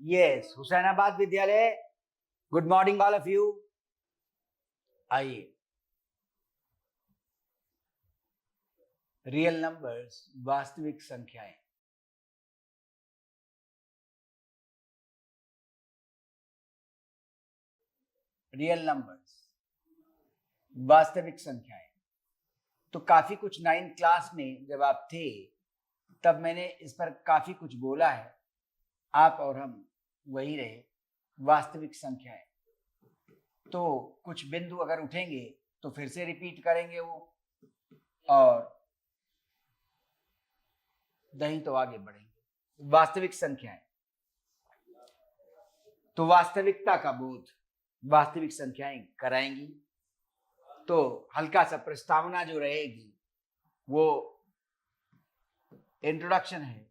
Yes, Hussainabad विद्यालय। Good morning all of you. आइए, real numbers, वास्तविक संख्याएं। रियल नंबर्स, वास्तविक संख्याएं। तो काफी कुछ 9th क्लास में जब आप थे तब मैंने इस पर काफी कुछ बोला है। आप और हम वही रहे, वास्तविक संख्याएं। तो कुछ बिंदु अगर उठेंगे तो फिर से रिपीट करेंगे वो, और नहीं तो आगे बढ़ेंगे। वास्तविक संख्याएं, तो वास्तविकता का बोध वास्तविक संख्याएं कराएंगी। तो हल्का सा प्रस्तावना जो रहेगी वो इंट्रोडक्शन है,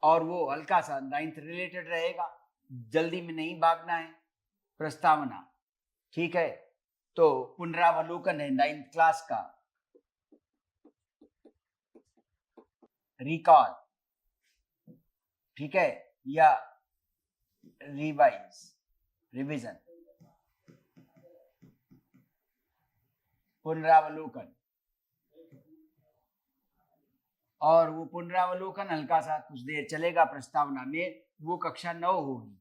और वो हल्का सा 9th रिलेटेड रहेगा। जल्दी में नहीं भागना है। प्रस्तावना, ठीक है। तो पुनरावलोकन है 9th क्लास का, रिकॉल, ठीक है, या रिवाइज, रिवीजन, पुनरावलोकन। और वो पुनरावलोकन हल्का सा कुछ देर चलेगा प्रस्तावना में, वो कक्षा 9 होगी,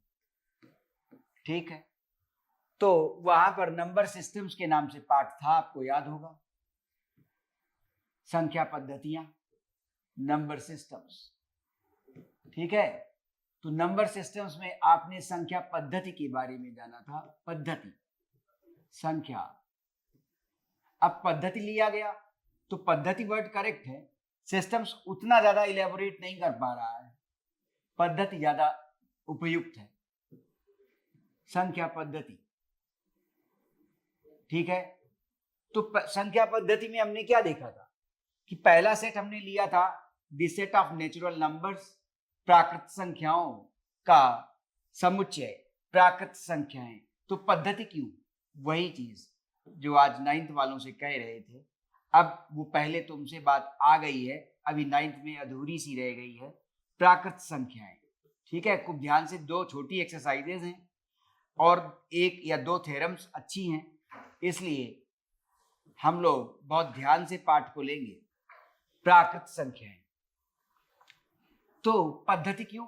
ठीक है। तो वहां पर नंबर सिस्टम्स के नाम से पाठ था, आपको याद होगा। संख्या पद्धतियां, नंबर सिस्टम्स, ठीक है। तो नंबर सिस्टम्स में आपने संख्या पद्धति के बारे में जाना था। पद्धति, संख्या। अब पद्धति लिया गया तो पद्धति वर्ड करेक्ट है, सिस्टम्स उतना ज्यादा इलेबोरेट नहीं कर पा रहा है, पद्धति ज्यादा उपयुक्त है। संख्या पद्धति, ठीक है। तो संख्या पद्धति में हमने क्या देखा था कि पहला सेट हमने लिया था the set of natural numbers, प्राकृत संख्याओं का समुच्चय, प्राकृत संख्याएं। तो पद्धति क्यों, वही चीज जो आज 9th वालों से कह रहे थे। अब वो पहले तुमसे बात आ गई है, अभी 9th में अधूरी सी रह गई है, प्राकृत संख्याएं, ठीक है। खूब ध्यान से, 2 छोटी एक्सरसाइजेज हैं और 1 या 2 थ्योरम्स अच्छी हैं, इसलिए हम लोग बहुत ध्यान से पाठ को लेंगे। प्राकृत संख्याएं, तो पद्धति क्यों,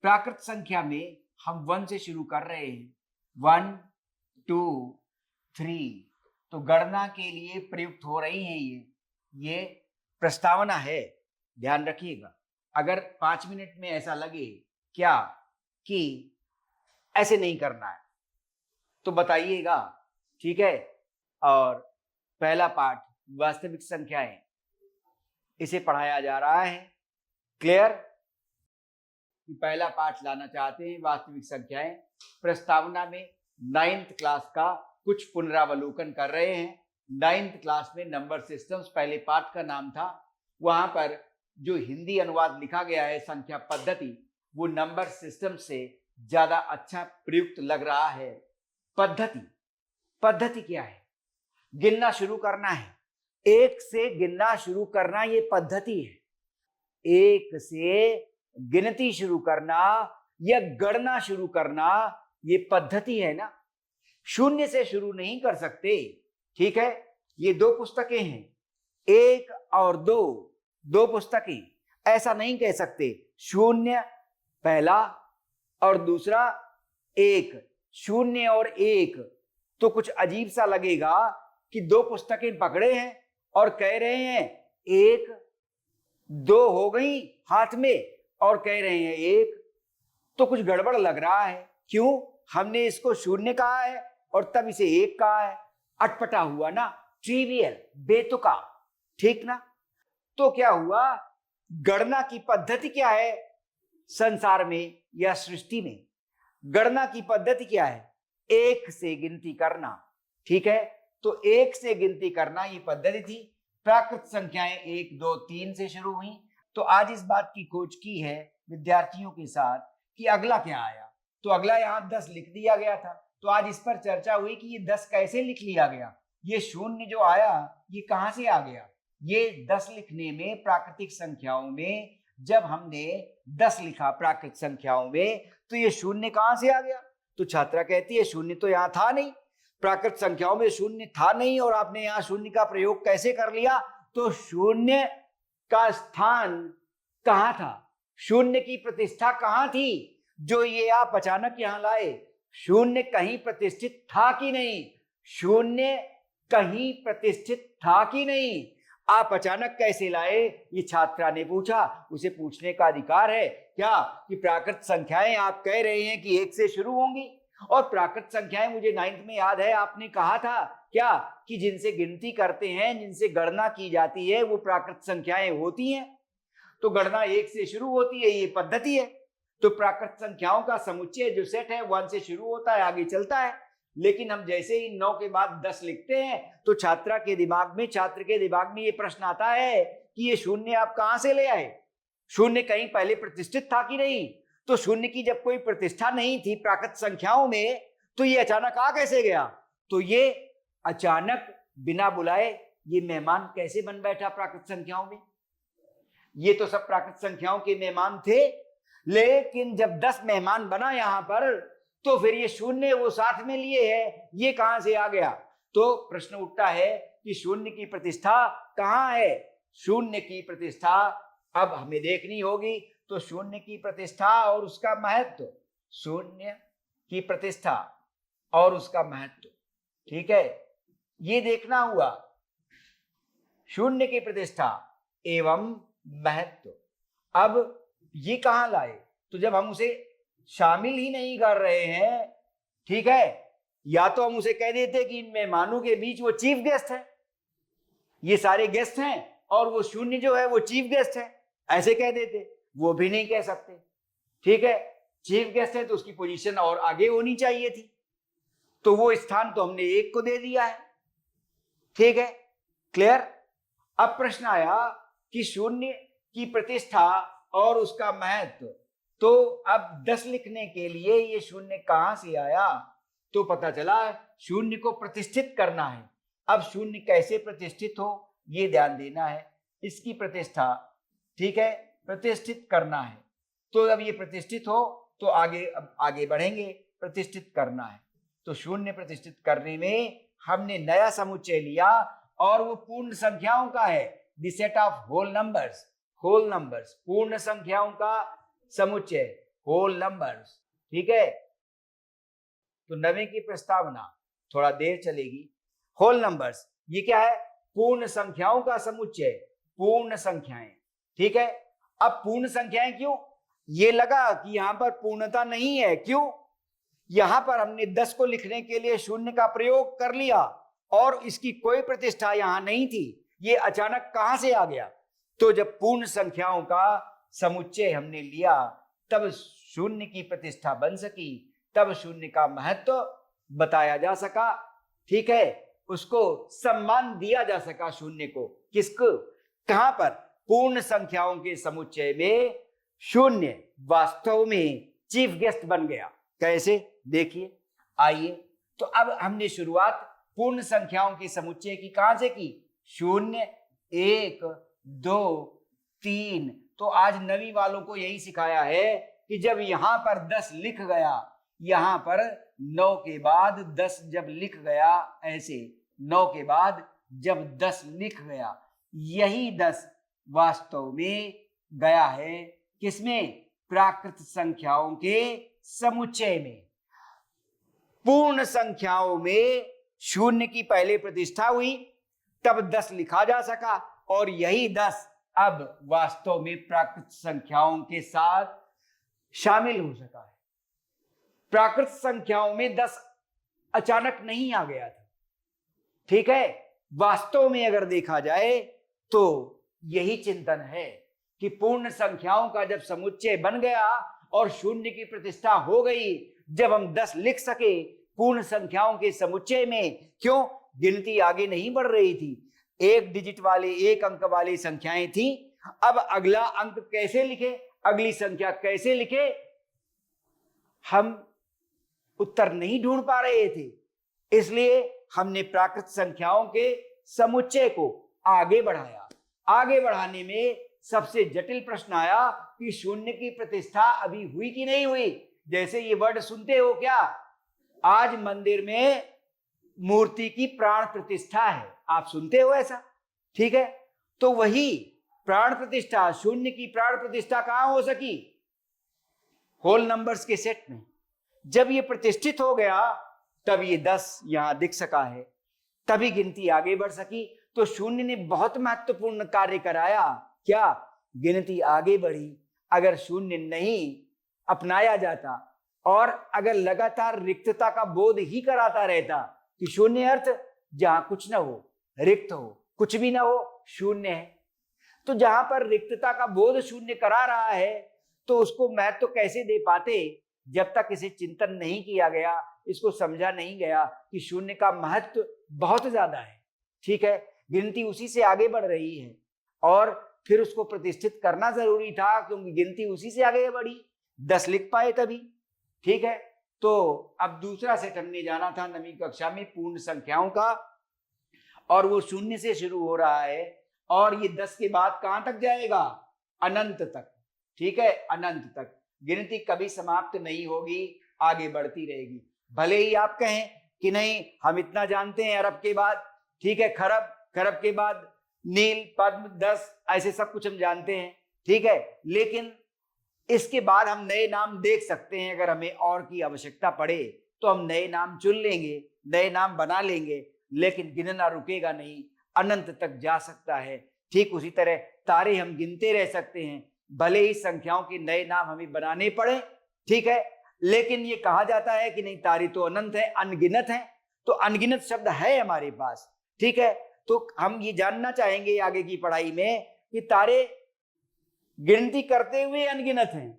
प्राकृत संख्या में हम 1 से शुरू कर रहे हैं, 1 2 3। तो गणना के लिए प्रयुक्त हो रही हैं ये प्रस्तावना है, ध्यान रखिएगा। अगर 5 मिनट में ऐसा लगे क्या कि ऐसे नहीं करना है तो बताइएगा, ठीक है। और पहला पाठ वास्तविक संख्याएं, इसे पढ़ाया जा रहा है। क्लियर? पहला पाठ लाना चाहते हैं वास्तविक संख्याएं। प्रस्तावना में 9th क्लास का कुछ पुनरावलोकन कर रहे हैं। 9th क्लास में नंबर सिस्टम्स पहले पाठ का नाम था, वहां पर जो हिंदी अनुवाद लिखा गया है संख्या पद्धति, वो नंबर सिस्टम से ज्यादा अच्छा प्रयुक्त लग रहा है। पद्धति, पद्धति क्या है, गिनना शुरू करना है, 1 से गिनना शुरू करना, ये पद्धति है। 1 से गिनती शुरू करना या गणना शुरू करना, ये पद्धति है ना। 0 से शुरू नहीं कर सकते, ठीक है। ये 2 पुस्तकें हैं, 1 और 2, 2 पुस्तकें, ऐसा नहीं कह सकते 0 पहला और दूसरा 1, 0 और 1, तो कुछ अजीब सा लगेगा कि 2 पुस्तकें पकड़े हैं और कह रहे हैं 1 2 हो गई हाथ में और कह रहे हैं 1, तो कुछ गड़बड़ लग रहा है। क्यों, हमने इसको 0 कहा है और तब इसे 1 कहा है, अटपटा हुआ ना, ट्रिवियल, बेतुका, ठीक ना। तो क्या हुआ, गणना की पद्धति क्या है संसार में या सृष्टि में, गणना की पद्धति क्या है, 1 से गिनती करना, ठीक है। तो 1 से गिनती करना ये पद्धति थी। प्राकृत संख्याएं 1 2 3 से शुरू हुई। तो आज इस बात की खोज की है विद्यार्थियों के साथ कि अगला क्या आया। तो अगला यहाँ 10 लिख दिया गया था, तो आज इस पर चर्चा हुई कि ये 10 कैसे लिख लिया गया, ये 0 जो आया ये कहां से आ गया। ये 10 लिखने में प्राकृतिक संख्याओं में जब हमने 10 लिखा प्राकृत संख्याओं में तो ये शून्य कहां से आ गया? तो छात्रा कहती है शून्य तो यहाँ था नहीं, प्राकृत संख्याओं में शून्य था नहीं, और आपने यहाँ शून्य का प्रयोग कैसे कर लिया? तो शून्य का स्थान कहां था, शून्य की प्रतिष्ठा कहां थी जो ये आप अचानक यहां लाए? शून्य कहीं प्रतिष्ठित था कि नहीं? शून्य कहीं प्रतिष्ठित था कि नहीं? आप अचानक कैसे लाए? ये छात्रा ने पूछा। उसे पूछने का अधिकार है क्या कि प्राकृत संख्याएं आप कह रहे हैं कि 1 से शुरू होंगी, और प्राकृत संख्याएं मुझे 9th में याद है आपने कहा था क्या कि जिनसे गिनती करते हैं, जिनसे गणना की जाती है, वो प्राकृत संख्याएं होती हैं। तो गणना 1 से शुरू होती है, ये पद्धति है। तो प्राकृत संख्याओं का समुच्चय जो सेट है 1 से शुरू होता है, आगे चलता है। लेकिन हम जैसे ही 9 के बाद 10 लिखते हैं तो छात्र के दिमाग में ये प्रश्न आता है कि ये शून्य आप कहां से ले आए? शून्य कहीं पहले प्रतिष्ठित था कि नहीं? तो शून्य की जब कोई प्रतिष्ठा नहीं थी प्राकृत संख्याओं में तो ये अचानक आ कैसे गया? तो ये अचानक बिना बुलाए ये मेहमान कैसे बन बैठा प्राकृत संख्याओं में? ये तो सब प्राकृत संख्याओं के मेहमान थे, लेकिन जब 10 मेहमान बना यहां पर तो फिर ये शून्य वो साथ में लिए है, ये कहां से आ गया? तो प्रश्न उठता है कि शून्य की प्रतिष्ठा कहां है? शून्य की प्रतिष्ठा अब हमें देखनी होगी। तो शून्य की प्रतिष्ठा और उसका महत्व, शून्य की प्रतिष्ठा और उसका महत्व, ठीक है, ये देखना हुआ। शून्य की प्रतिष्ठा एवं महत्व, अब ये कहां लाए? तो जब हम उसे शामिल ही नहीं कर रहे हैं, ठीक है, या तो हम उसे कह देते कि इन मेहमानों के बीच वो चीफ गेस्ट है, ये सारे गेस्ट हैं और वो शून्य जो है वो चीफ गेस्ट है, ऐसे कह देते। वो भी नहीं कह सकते, ठीक है, चीफ गेस्ट है तो उसकी पोजीशन और आगे होनी चाहिए थी, तो वो स्थान तो हमने 1 को दे दिया है, ठीक है, क्लियर। अब प्रश्न आया कि शून्य की प्रतिष्ठा और उसका महत्व, तो अब 10 लिखने के लिए ये शून्य कहां से आया? तो पता चला शून्य को प्रतिष्ठित करना है। अब शून्य कैसे प्रतिष्ठित हो ये ध्यान देना है, इसकी प्रतिष्ठा, ठीक है, प्रतिष्ठित करना है। तो अब ये प्रतिष्ठित हो तो आगे बढ़ेंगे, प्रतिष्ठित करना है। तो शून्य प्रतिष्ठित करने में हमने नया समुच्चय लिया और वो पूर्ण संख्याओं का है, the set of whole numbers, पूर्ण संख्याओं का समुच्चय, होल नंबर्स, ठीक है। तो 9वें की प्रस्तावना थोड़ा देर चलेगी। होल नंबर्स ये क्या है? पूर्ण संख्याओं का समुच्चय, पूर्ण संख्याएं, ठीक है। अब पूर्ण संख्याएं क्यों? ये लगा कि यहां पर पूर्णता नहीं है, क्यों? यहां पर हमने 10 को लिखने के लिए शून्य का प्रयोग कर लिया और इसकी कोई प्रतिष्ठा यहां नहीं थी, ये अचानक कहां से आ गया? तो जब पूर्ण संख्याओं का समुच्चय हमने लिया तब शून्य की प्रतिष्ठा बन सकी, तब शून्य का महत्व बताया जा सका, ठीक है, उसको सम्मान दिया जा सका शून्य को। किसको? कहां पर? पूर्ण संख्याओं के समुच्चय में शून्य वास्तव में चीफ गेस्ट बन गया। कैसे? देखिए, आइए। तो अब हमने शुरुआत पूर्ण संख्याओं के समुच्चय की कहां से की? 0, 1, 2, 3। तो आज 9वीं वालों को यही सिखाया है कि जब यहां पर 10 लिख गया, यहां पर 9 के बाद 10 जब लिख गया, ऐसे 9 के बाद जब 10 लिख गया, यही 10 वास्तव में गया है किसमें? प्राकृत संख्याओं के समुच्चय में। पूर्ण संख्याओं में शून्य की पहले प्रतिष्ठा हुई, तब 10 लिखा जा सका और यही 10 अब वास्तव में प्राकृत संख्याओं के साथ शामिल हो सका है। प्राकृत संख्याओं में 10 अचानक नहीं आ गया था, ठीक है। वास्तव में अगर देखा जाए तो यही चिंतन है कि पूर्ण संख्याओं का जब समुच्चय बन गया और शून्य की प्रतिष्ठा हो गई, जब हम 10 लिख सके पूर्ण संख्याओं के समुच्चय में, क्यों? गिनती आगे नहीं बढ़ रही थी, 1 डिजिट वाले, 1 अंक वाली संख्याएं थी। अब अगला अंक कैसे लिखे, अगली संख्या कैसे लिखे, हम उत्तर नहीं ढूंढ पा रहे थे। इसलिए हमने प्राकृत संख्याओं के समुच्चय को आगे बढ़ाया। आगे बढ़ाने में सबसे जटिल प्रश्न आया कि शून्य की प्रतिष्ठा अभी हुई कि नहीं हुई। जैसे ये वर्ड सुनते हो क्या, आज मंदिर में मूर्ति की प्राण प्रतिष्ठा है, आप सुनते हो ऐसा, ठीक है। तो वही प्राण प्रतिष्ठा, शून्य की प्राण प्रतिष्ठा कहां हो सकी, होल नंबर्स के सेट में। जब ये प्रतिष्ठित हो गया तब ये 10 यहां दिख सका है, तभी गिनती आगे बढ़ सकी। तो शून्य ने बहुत महत्वपूर्ण कार्य कराया, क्या, गिनती आगे बढ़ी। अगर शून्य नहीं अपनाया जाता और अगर लगातार रिक्तता का बोध ही कराता रहता कि शून्य अर्थ जहां कुछ ना हो, रिक्त हो, कुछ भी ना हो, शून्य है, तो जहां पर रिक्तता का बोध शून्य करा रहा है तो उसको महत्व तो कैसे दे पाते, जब तक इसे चिंतन नहीं किया गया, इसको समझा नहीं गया कि शून्य का महत्व बहुत ज्यादा है, ठीक है। गिनती उसी से आगे बढ़ रही है और फिर उसको प्रतिष्ठित करना जरूरी था, क्योंकि गिनती उसी से आगे बढ़ी, 10 लिख पाए तभी, ठीक है। तो अब दूसरा सेट हमने जाना था 9वीं कक्षा में पूर्ण संख्याओं का, और वो शून्य से शुरू हो रहा है और ये 10 के बाद कहां तक जाएगा, अनंत तक, ठीक है, अनंत तक। गिनती कभी समाप्त नहीं होगी, आगे बढ़ती रहेगी। भले ही आप कहें कि नहीं हम इतना जानते हैं अरब के बाद, ठीक है, खरब, खरब के बाद नील, पद्म, 10, ऐसे सब कुछ हम जानते हैं, ठीक है, लेकिन इसके बाद हम नए नाम देख सकते हैं। अगर हमें और की आवश्यकता पड़े तो हम नए नाम चुन लेंगे, नए नाम बना लेंगे, लेकिन गिनना रुकेगा नहीं, अनंत तक जा सकता है। ठीक उसी तरह तारे हम गिनते रह सकते हैं, भले ही संख्याओं के नए नाम हमें बनाने पड़े, ठीक है, लेकिन ये कहा जाता है कि नहीं तारे तो अनंत है, अनगिनत है, तो अनगिनत शब्द है हमारे पास, ठीक है। तो हम ये जानना चाहेंगे आगे की पढ़ाई में कि तारे गिनती करते हुए अनगिनत हैं,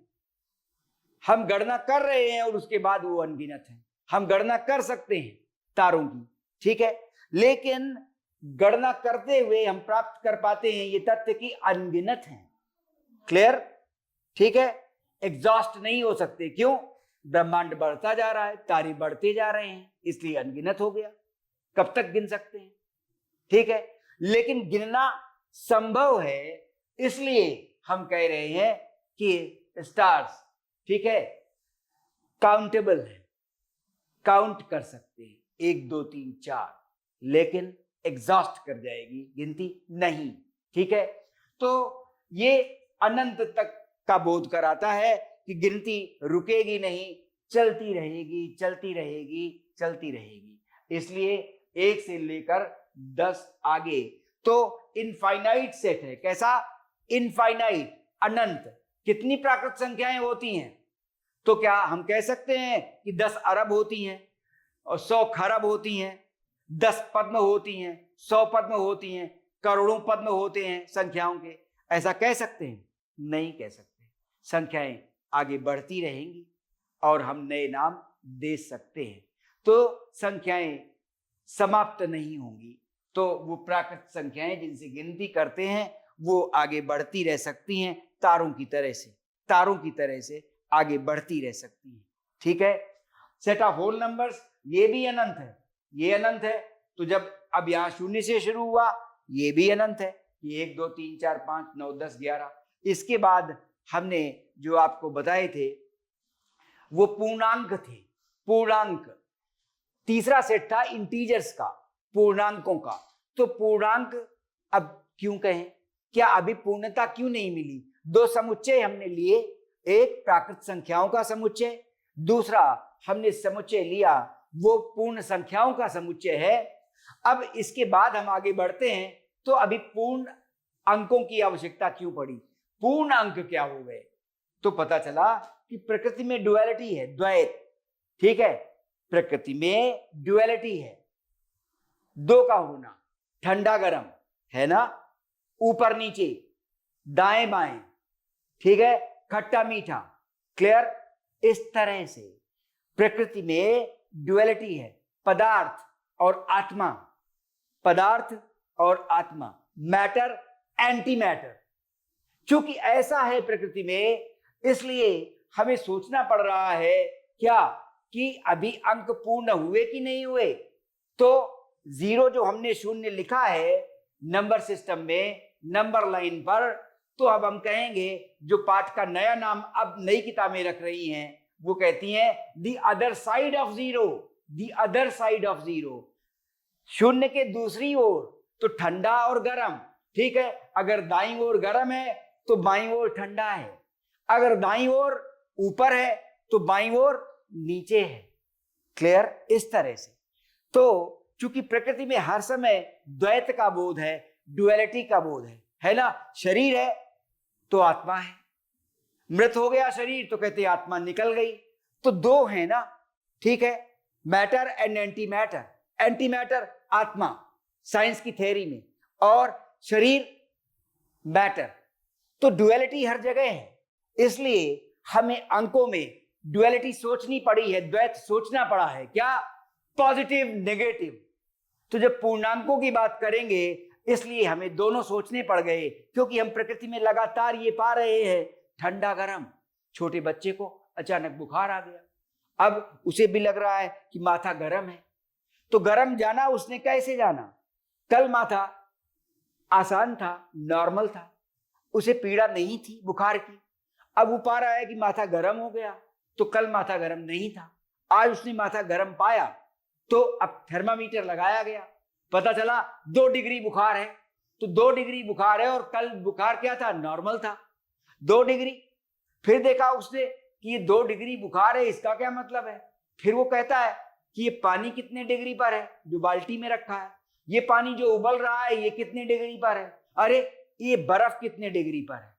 हम गणना कर रहे हैं और उसके बाद वो अनगिनत हैं। हम गणना कर सकते हैं तारों की, ठीक है, लेकिन गणना करते हुए हम प्राप्त कर पाते हैं ये तथ्य कि अनगिनत हैं। क्लियर, ठीक है, एग्जॉस्ट नहीं हो सकते, क्यों, ब्रह्मांड बढ़ता जा रहा है, तारे बढ़ते जा रहे हैं, इसलिए अनगिनत हो गया, कब तक गिन सकते हैं, ठीक है। लेकिन गिनना संभव है, इसलिए हम कह रहे हैं कि स्टार्स, ठीक है, काउंटेबल है, काउंट कर सकते हैं, 1 2 3 4, लेकिन एग्जॉस्ट कर जाएगी गिनती नहीं, ठीक है। तो ये अनंत तक का बोध कराता है कि गिनती रुकेगी नहीं, चलती रहेगी, चलती रहेगी, चलती रहेगी। इसलिए 1 से लेकर 10 आगे तो इनफाइनाइट सेट है। कैसा, इनफाइनाइट, अनंत। कितनी प्राकृत संख्याएं होती हैं, तो क्या हम कह सकते हैं कि 10 अरब होती हैं और 100 खरब होती हैं, 10 पद्म होती हैं, 100 पद्म होती हैं, करोड़ों पद्म होते हैं संख्याओं के, ऐसा कह सकते हैं, नहीं कह सकते। संख्याएं आगे बढ़ती रहेंगी और हम नए नाम दे सकते हैं, तो संख्याएं समाप्त नहीं होंगी। तो वो प्राकृत संख्याएं जिनसे गिनती करते हैं वो आगे बढ़ती रह सकती हैं, तारों की तरह से, तारों की तरह से आगे बढ़ती रह सकती हैं, ठीक है। सेट ऑफ होल नंबर्स, ये भी अनंत है, ये अनंत है, तो जब अब यहां शून्य से शुरू हुआ, ये भी अनंत है, ये 1 2 3 4 5 9 10 11। इसके बाद हमने जो आपको बताए थे वो पूर्णांक थे, पूर्णांक। तीसरा सेट था इंटीजर्स का, पूर्णांकों का। तो पूर्णांक अब क्यों कहें, क्या अभी पूर्णता क्यों नहीं मिली। 2 समुच्चय हमने लिए, एक प्राकृत संख्याओं का समुच्चय, दूसरा हमने समुच्चय लिया वो पूर्ण संख्याओं का समुच्चय है। अब इसके बाद हम आगे बढ़ते हैं, तो अभी पूर्ण अंकों की आवश्यकता क्यों पड़ी, पूर्ण अंक क्या हो गए, तो पता चला कि प्रकृति में ड्युअलिटी है, द्वैत, ठीक है, प्रकृति में ड्युअलिटी है, 2 का होना, ठंडा गर्म है ना, ऊपर नीचे, दाएं बाएं, ठीक है, खट्टा मीठा, क्लियर। इस तरह से प्रकृति में ड्युअलिटी है, पदार्थ और आत्मा, पदार्थ और आत्मा, मैटर एंटी मैटर। चूंकि ऐसा है प्रकृति में, इसलिए हमें सोचना पड़ रहा है क्या कि अभी अंक पूर्ण हुए कि नहीं हुए। तो 0 जो हमने शून्य लिखा है नंबर सिस्टम में, नंबर लाइन पर, तो अब हम कहेंगे, जो पाठ का नया नाम अब नई किताबें रख रही हैं वो कहती हैं the other side of zero, the other side of zero, शून्य के दूसरी ओर। तो ठंडा और गर्म, ठीक है, अगर दाईं ओर गर्म है तो बाईं ओर ठंडा है, अगर दाईं ओर ऊपर है तो बाईं ओर नीचे है। क्लियर? इस तरह से। तो चूंकि प्रकृति में हर समय द्वैत का बोध है, डुअलिटी का बोध है ना। शरीर है तो आत्मा है, मृत हो गया शरीर तो कहते आत्मा निकल गई। तो दो है ना, ठीक है, matter and anti matter. Anti matter आत्मा साइंस की थ्योरी में, और शरीर मैटर। तो डुअलिटी हर जगह है, इसलिए हमें अंकों में डुअलिटी सोचनी पड़ी है, द्वैत सोचना पड़ा है। क्या? Positive negative. तो जब पूर्णांकों की बात करेंगे इसलिए हमें दोनों सोचने पड़ गए, क्योंकि हम प्रकृति में लगातार ये पा रहे हैं ठंडा गर्म। छोटे बच्चे को अचानक बुखार आ गया, अब उसे भी लग रहा है कि माथा गर्म है, तो गर्म जाना उसने कैसे जाना? कल माथा आसान था, नॉर्मल था, उसे पीड़ा नहीं थी बुखार की, अब वो पा रहा है कि माथा गर्म हो गया, तो कल माथा गर्म नहीं था, आज उसने माथा गर्म पाया, तो अब थर्मामीटर लगाया गया, पता चला 2 डिग्री बुखार है। तो 2 डिग्री बुखार है और कल बुखार क्या था? नॉर्मल था, 2 डिग्री। फिर देखा उसने कि ये 2 डिग्री बुखार है, इसका क्या मतलब है? फिर वो कहता है कि ये पानी कितने डिग्री पर है जो बाल्टी में रखा है, ये पानी जो उबल रहा है ये कितने डिग्री पर है, अरे ये बर्फ कितने डिग्री पर है,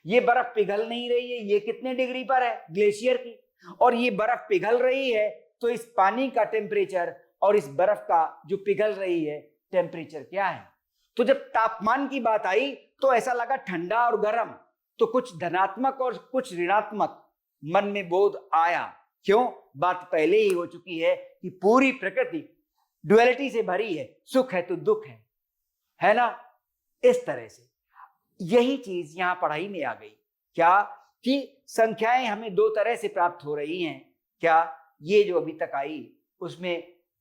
ये बर्फ पिघल नहीं रही है, ये कितने डिग्री पर है, ग्लेशियर की, और ये बर्फ पिघल रही है, तो इस पानी का टेम्परेचर और इस बर्फ का जो पिघल रही है टेम्परेचर क्या है? तो जब तापमान की बात आई तो ऐसा लगा ठंडा और गर्म, तो कुछ धनात्मक और कुछ ऋणात्मक मन में बोध आया। क्यों? बात पहले ही हो चुकी है कि पूरी प्रकृति डुअलिटी से भरी है, सुख है तो दुख है ना। इस तरह से यही चीज यहां पढ़ाई में आ गई। क्या? कि संख्याएं हमें 2 तरह से प्राप्त हो रही हैं। क्या? ये जो अभी तक आई उसमें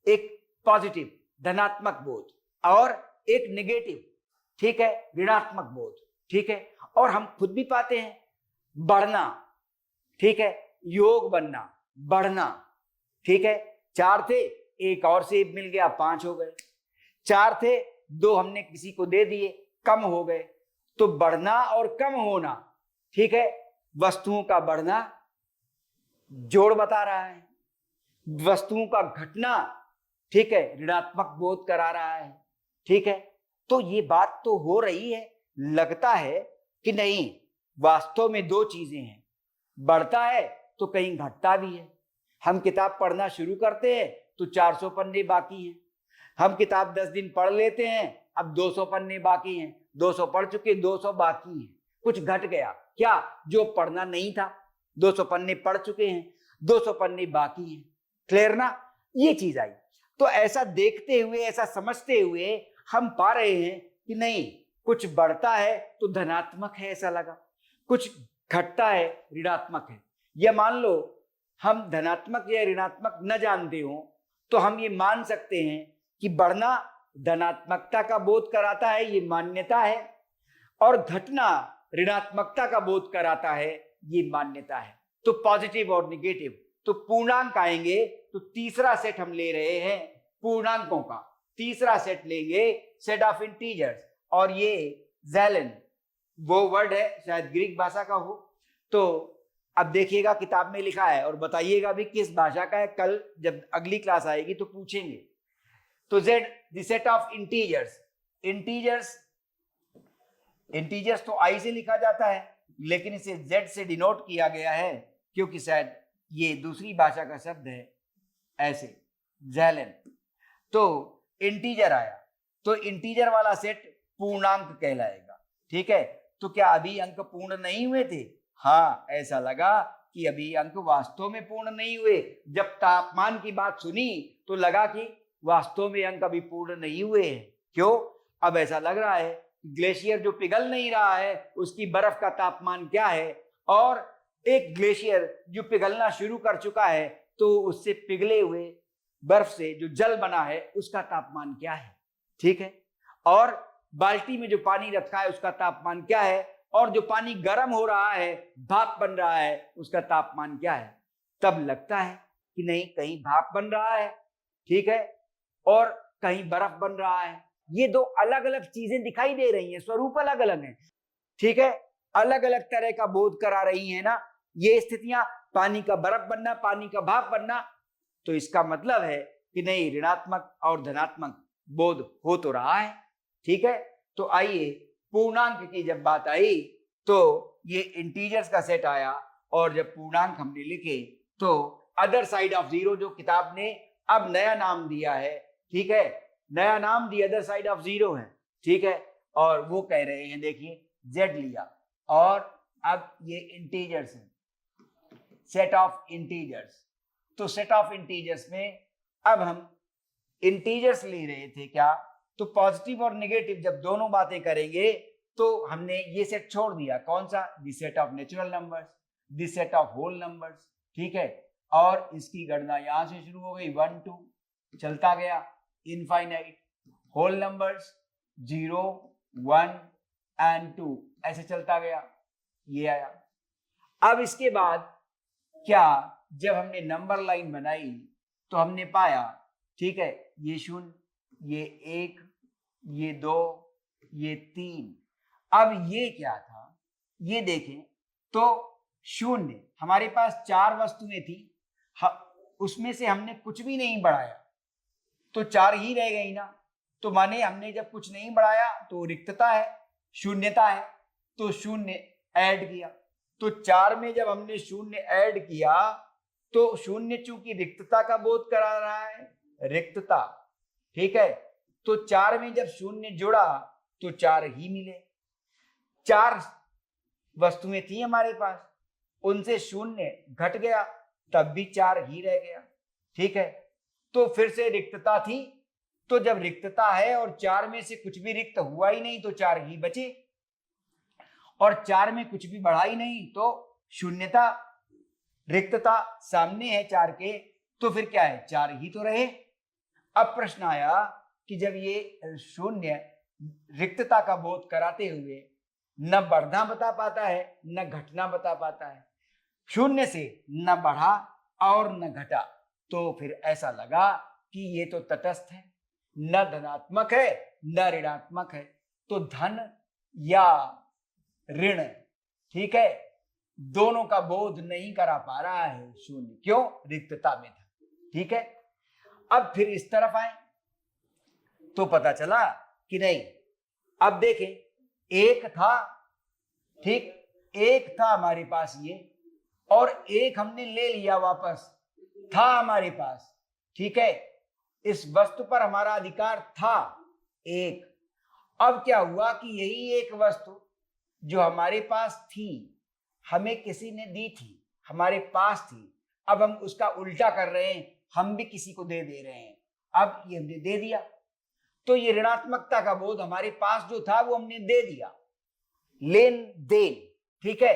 एक पॉजिटिव धनात्मक बोध और एक नेगेटिव, ठीक है, ऋणात्मक बोध, ठीक है। और हम खुद भी पाते हैं बढ़ना, ठीक है, योग बनना, बढ़ना, ठीक है। 4 थे, एक और सेब मिल गया, 5 हो गए। 4 थे, 2 हमने किसी को दे दिए, कम हो गए। तो बढ़ना और कम होना, ठीक है, वस्तुओं का बढ़ना जोड़ बता रहा है, वस्तुओं का घटना, ठीक है, ऋणात्मक बोध करा रहा है, ठीक है। तो ये बात तो हो रही है, लगता है कि नहीं, वास्तव में 2 चीजें हैं, बढ़ता है तो कहीं घटता भी है। हम किताब पढ़ना शुरू करते हैं तो 400 पन्ने बाकी हैं, हम किताब 10 दिन पढ़ लेते हैं, अब 200 पन्ने बाकी हैं, 200 पढ़ चुके, 200 बाकी हैं, कुछ घट गया। क्या? जो पढ़ना नहीं था, 200 पन्ने पढ़ चुके हैं, 200 पन्ने बाकी हैं। क्लियर ना? ये चीज आई। तो ऐसा देखते हुए, ऐसा समझते हुए हम पा रहे हैं कि नहीं, कुछ बढ़ता है तो धनात्मक है ऐसा लगा, कुछ घटता है ऋणात्मक है। या मान लो हम धनात्मक या ऋणात्मक न जानते हो तो हम ये मान सकते हैं कि बढ़ना धनात्मकता का बोध कराता है, ये मान्यता है, और घटना ऋणात्मकता का बोध कराता है, ये मान्यता है। तो पॉजिटिव और निगेटिव। तो पूर्णांक आएंगे तो तीसरा सेट हम ले रहे हैं पूर्णांकों का, तीसरा सेट लेंगे, सेट ऑफ इंटीजर्स। और ये ज़ैलन वो वर्ड है, शायद ग्रीक भाषा का हो। तो अब देखिएगा किताब में लिखा है और बताइएगा भी किस भाषा का है, कल जब अगली क्लास आएगी तो पूछेंगे। तो Z the set of integers, integers तो आई से लिखा जाता है, लेकिन इसे जेड से डिनोट किया गया है क्योंकि शायद ये दूसरी भाषा का शब्द है, ऐसे ज़ैलन। तो इंटीजर आया तो इंटीजर वाला सेट पूर्णांक कहलाएगा, ठीक है। तो क्या अभी अंक पूर्ण नहीं हुए थे? हाँ, ऐसा लगा कि अभी अंक वास्तव में पूर्ण नहीं हुए। जब तापमान की बात सुनी तो लगा कि वास्तव में अंक अभी पूर्ण नहीं हुए हैं। क्यों? अब ऐसा लग रहा है ग्लेशियर जो पिघल नहीं रहा है उसकी बर्फ का तापमान क्या है, और एक ग्लेशियर जो पिघलना शुरू कर चुका है तो उससे पिघले हुए बर्फ से जो जल बना है उसका तापमान क्या है, ठीक है। और बाल्टी में जो पानी रखा है उसका तापमान क्या है, और जो पानी गर्म हो रहा है, भाप बन रहा है, उसका तापमान क्या है? तब लगता है कि नहीं, कहीं भाप बन रहा है, ठीक है, और कहीं बर्फ बन रहा है। ये दो अलग अलग चीजें दिखाई दे रही हैं, स्वरूप अलग अलग हैं, ठीक है, अलग अलग तरह का बोध करा रही है ना ये स्थितियां, पानी का बर्फ बनना, पानी का भाप बनना। तो इसका मतलब है कि नहीं, ऋणात्मक और धनात्मक बोध हो तो रहा है, ठीक है। तो आइए, पूर्णांक की जब बात आई तो ये इंटीजर्स का सेट आया, और जब पूर्णांक हमने लिखे तो अदर साइड ऑफ जीरो, जो किताब ने अब नया नाम दिया है, ठीक है, नया नाम the other side of zero है, ठीक है, और वो कह रहे हैं, देखिए जेड लिया और अब ये इंटीजर्स है, सेट ऑफ इंटीजर्स। तो सेट ऑफ इंटीजर्स में अब हम इंटीजर्स ले रहे थे क्या, तो पॉजिटिव और नेगेटिव जब दोनों बातें करेंगे तो हमने ये सेट छोड़ दिया, कौन सा, the set of natural numbers, the set of whole numbers, ठीक है, और इसकी गणना यहां से शुरू हो गई, 1 2 चलता गया इनफाइनाइट, होल नंबर्स 0 1 एंड 2 ऐसे चलता गया, ये आया। अब इसके बाद क्या, जब हमने नंबर लाइन बनाई तो हमने पाया, ठीक है, ये 0, ये 1, ये 2, ये 3। अब ये क्या था, ये देखें तो 0, हमारे पास 4 वस्तुएं थी, उसमें से हमने कुछ भी नहीं बढ़ाया तो 4 ही रह गई ना। तो माने हमने जब कुछ नहीं बढ़ाया तो रिक्तता है, शून्यता है, तो 0 ऐड किया, तो 4 में जब हमने 0 ऐड किया तो 0 चूंकि रिक्तता का बोध करा रहा है, रिक्तता, ठीक है, तो 4 में जब 0 जुड़ा तो 4 ही मिले। 4 वस्तुएं थी हमारे पास, उनसे 0 घट गया तब भी 4 ही रह गया, ठीक है। तो फिर से रिक्तता थी, तो जब रिक्तता है और 4 में से कुछ भी रिक्त हुआ ही नहीं तो 4 ही बचे, और 4 में कुछ भी बढ़ा ही नहीं तो शून्यता, रिक्तता सामने है 4 के, तो फिर क्या है, 4 ही तो रहे। अब प्रश्न आया कि जब ये 0 रिक्तता का बोध कराते हुए न बढ़ना बता पाता है न घटना बता पाता है, 0 से न बढ़ा और न घटा, तो फिर ऐसा लगा कि ये तो तटस्थ है, न धनात्मक है न ऋणात्मक है, तो धन या ऋण, ठीक है, दोनों का बोध नहीं करा पा रहा है 0, क्यों, रिक्तता में था, ठीक है। अब फिर इस तरफ आए तो पता चला कि नहीं, अब देखें एक था, ठीक, एक था हमारे पास ये, और एक हमने ले लिया वापस, था हमारे पास, ठीक है, इस वस्तु पर हमारा अधिकार था एक। अब क्या हुआ कि यही एक वस्तु जो हमारे पास थी, हमें किसी ने दी थी, हमारे पास थी, अब हम उसका उल्टा कर रहे हैं, हम भी किसी को दे रहे हैं, अब ये हमने दे दिया, तो ये ऋणात्मकता का बोध हमारे पास जो था वो हमने दे दिया, लेन देन, ठीक है।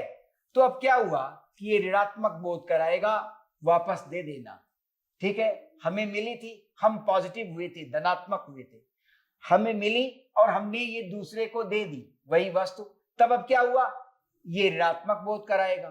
तो अब क्या हुआ कि ये ऋणात्मक बोध कराएगा, वापस दे देना, ठीक है, हमें मिली थी, हम पॉजिटिव हुए थे, धनात्मक हुए थे, हमें मिली और हमने ये दूसरे को दे दी वही वस्तु, तब अब क्या हुआ, ये ऋणात्मक बोध कराएगा।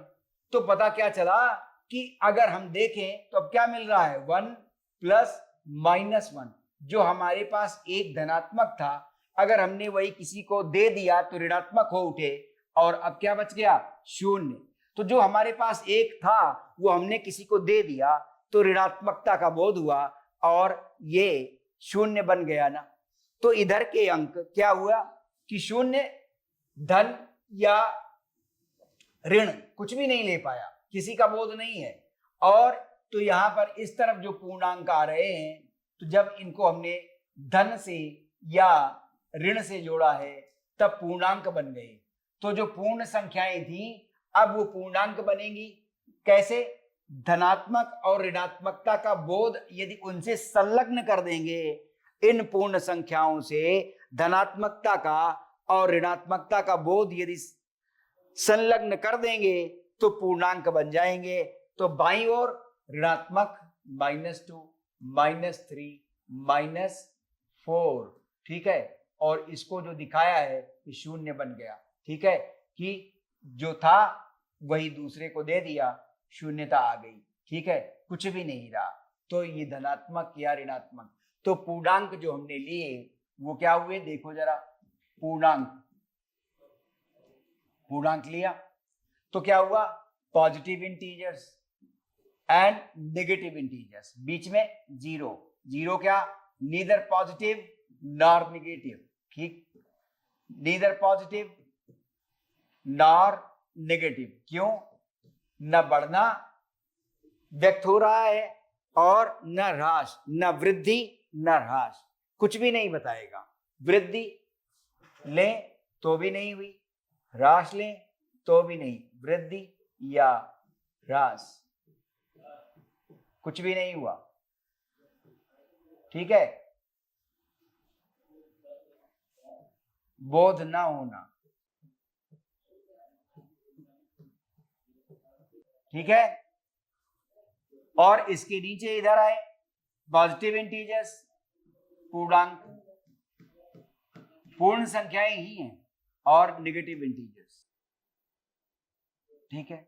तो पता क्या चला कि अगर हम देखें तो अब क्या मिल रहा है, 1 प्लस -1, जो हमारे पास एक धनात्मक था, अगर हमने वही किसी को दे दिया तो ऋणात्मक हो उठे, और अब क्या बच गया, 0। तो जो हमारे पास एक था वो हमने किसी को दे दिया तो ऋणात्मकता का बोध हुआ और ये 0 बन गया ना। तो इधर के अंक क्या हुआ कि 0 धन या ऋण कुछ भी नहीं ले पाया, किसी का बोध नहीं है, और तो यहां पर इस तरफ जो पूर्णांक आ रहे हैं, तो जब इनको हमने धन से या ऋण से जोड़ा है तब पूर्णांक बन गए। तो जो पूर्ण संख्याएं थी अब वो पूर्णांक बनेंगी, कैसे, धनात्मक और ऋणात्मकता का बोध यदि उनसे संलग्न कर देंगे, इन पूर्ण संख्याओं से धनात्मकता का और ऋणात्मकता का बोध यदि संलग्न कर देंगे तो पूर्णांक बन जाएंगे। तो बाईं ओर ऋणात्मक -2 -3 -4, ठीक है, और इसको जो दिखाया है कि 0 बन गया, ठीक है। कि जो था वही दूसरे को दे दिया, शून्यता आ गई, ठीक है, कुछ भी नहीं रहा। तो ये धनात्मक या ऋणात्मक। तो पूर्णांक जो हमने लिए वो क्या हुए, देखो जरा, पूर्णांक लिया तो क्या हुआ, positive integers and negative integers, बीच में जीरो। जीरो क्या, नीदर पॉजिटिव नॉर नेगेटिव, ठीक, नीदर पॉजिटिव नॉर नेगेटिव। क्यों, न बढ़ना व्यक्त हो रहा है और न ह्रास, न वृद्धि न ह्रास, कुछ भी नहीं बताएगा। वृद्धि लें तो भी नहीं हुई, ह्रास लें तो भी नहीं, वृद्धि या ह्रास कुछ भी नहीं हुआ, ठीक है। बोध न होना, ठीक है। और इसके नीचे इधर आए पॉजिटिव इंटीजर्स, पूर्णांक, पूर्ण संख्याएं ही हैं, और नेगेटिव इंटीजर्स, ठीक है।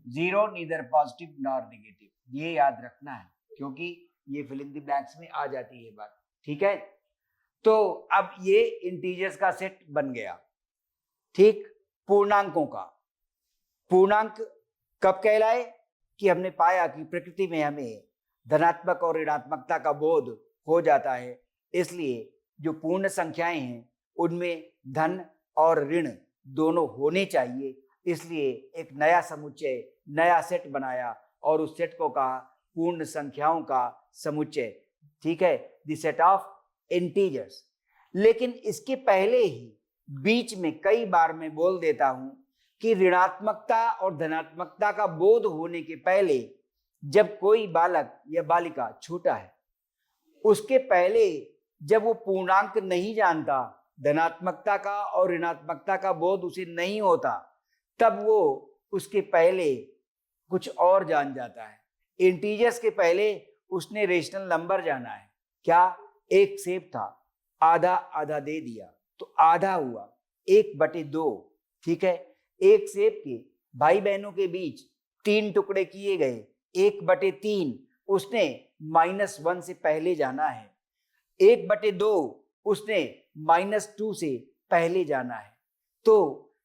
Zero neither positive nor negative, ये याद रखना है क्योंकि ये फिल इन द ब्लैंक्स में आ जाती है बात, ठीक है। तो अब ये इंटीजर्स का सेट बन गया, ठीक। पूर्णांकों का, पूर्णांक कब कहलाए कि हमने पाया कि प्रकृति में हमें धनात्मक और ऋणात्मकता का बोध हो जाता है, इसलिए जो पूर्ण संख्याएं हैं उनमें धन और ऋण दोनों होने चाहिए। इसलिए एक नया समुच्चय, नया सेट बनाया और उस सेट को कहा पूर्ण संख्याओं का समुच्चय, ठीक है, द सेट ऑफ इंटीजर्स। लेकिन इसके पहले ही बीच में कई बार मैं बोल देता हूं कि ऋणात्मकता और धनात्मकता का बोध होने के पहले, जब कोई बालक या बालिका छोटा है, उसके पहले जब वो पूर्णांक नहीं जानता, धनात्मकता का और ऋणात्मकता का बोध उसे नहीं होता, तब वो उसके पहले कुछ और जान जाता है। इंटीजर्स के पहले उसने रेशनल नंबर जाना है। क्या, एक सेब था, आधा आधा दे दिया तो आधा हुआ 1/2, ठीक है। एक सेब के भाई बहनों के बीच 3 टुकड़े किए गए, 1/3 उसने -1 से पहले जाना है, 1/2 उसने -2 से पहले जाना है। तो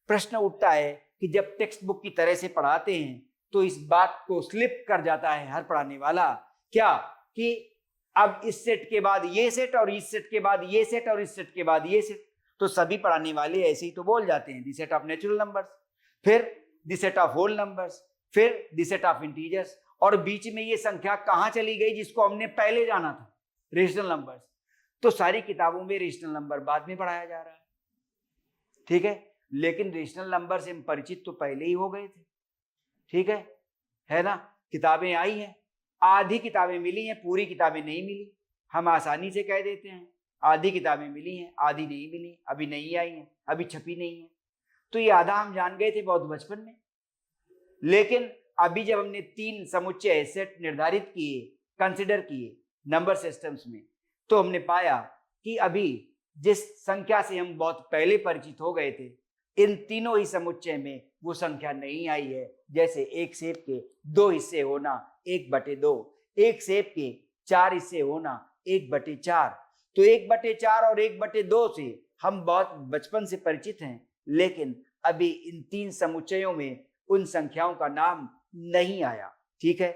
प्रश्न उठता है कि जब टेक्स्ट बुक की तरह से पढ़ाते हैं तो इस बात को स्लिप कर जाता है हर पढ़ाने वाला, क्या, कि अब इस सेट के बाद ये सेट और इस सेट के बाद ये सेट और इस सेट के बाद ये सेट। तो सभी पढ़ाने वाले ऐसे ही तो बोल जाते हैं, the set of natural numbers, फिर the set of whole numbers, फिर द सेट ऑफ इंटीजर्स, और बीच में ये संख्या कहां चली गई जिसको हमने पहले जाना था, रेशनल नंबर्स। तो सारी किताबों में रेशनल नंबर बाद में पढ़ाया जा रहा है, ठीक है। लेकिन रेशनल नंबर से हम परिचित तो पहले ही हो गए थे, ठीक है ना। किताबें आई हैं, आधी किताबें मिली हैं, पूरी किताबें नहीं मिली। हम आसानी से कह देते हैं आधी किताबें मिली हैं, आधी नहीं मिली, अभी नहीं आई हैं, अभी छपी नहीं है। तो ये आधा हम जान गए थे बहुत बचपन में। लेकिन अभी जब हमने 3 समुच्चय सेट निर्धारित किए, कंसिडर किए नंबर सिस्टम्स में, तो हमने पाया कि अभी जिस संख्या से हम बहुत पहले परिचित हो गए थे, इन तीनों ही समुच्चय में वो संख्या नहीं आई है। जैसे एक सेब के 2 हिस्से होना 1/2, एक सेब के 4 हिस्से होना 1/4। तो 1/4 और 1/2 से हम बहुत बचपन से परिचित हैं, लेकिन अभी इन 3 समुच्चयों में उन संख्याओं का नाम नहीं आया, ठीक है।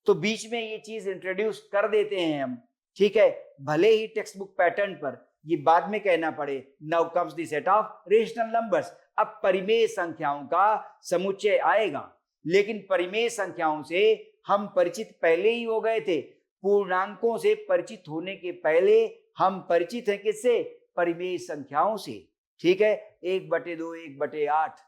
तो बीच में ये चीज इंट्रोड्यूस कर देते हैं हम, ठीक है, भले ही टेक्स्ट बुक पैटर्न पर ये बाद में कहना पड़े, now comes the set of rational numbers. अब परिमेय संख्याओं का समुच्चय आएगा, लेकिन परिमेय संख्याओं से हम परिचित पहले ही हो गए थे। पूर्णांकों से परिचित होने के पहले हम परिचित हैं किससे, परिमेय संख्याओं से, ठीक है। 1/2, 1/8,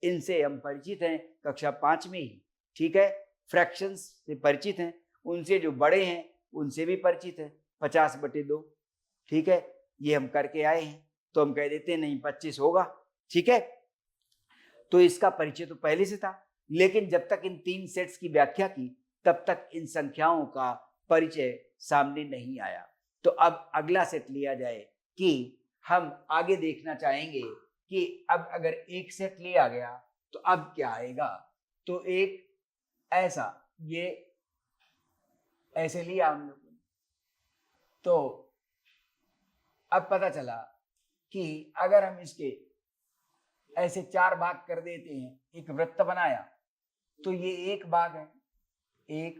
इनसे हम परिचित हैं कक्षा 5 में ही, ठीक है। फ्रैक्शंस से परिचित हैं, उनसे जो बड़े हैं उनसे भी परिचित हैं, 50/2, ठीक है, ये हम करके आए हैं। तो हम कह देते हैं नहीं 25 होगा, ठीक है। तो इसका परिचय तो पहले से था, लेकिन जब तक इन 3 सेट्स की व्याख्या की तब तक इन संख्याओं का परिचय सामने नहीं आया। तो अब अगला सेट लिया जाए कि हम आगे देखना चाहेंगे कि अब अगर एक सेट लिया गया तो अब क्या आएगा, तो एक ऐसा, ये ऐसे लिया हम लोग, तो अब पता चला कि अगर हम इसके ऐसे 4 भाग कर देते हैं, एक वृत्त बनाया, तो ये एक भाग है, एक,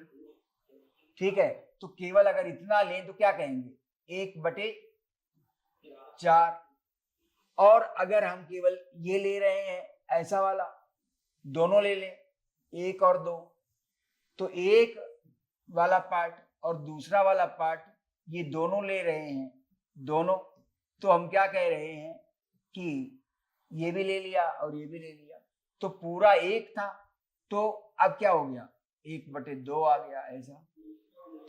ठीक है। तो केवल अगर इतना लें तो क्या कहेंगे, 1/4। और अगर हम केवल ये ले रहे हैं ऐसा वाला, दोनों ले लें, 1 और 2, तो एक वाला पार्ट और दूसरा वाला पार्ट, ये दोनों ले रहे हैं, दोनों, तो हम क्या कह रहे हैं कि ये भी ले लिया और ये भी ले लिया, तो पूरा एक था, तो अब क्या हो गया, 1/2 आ गया ऐसा,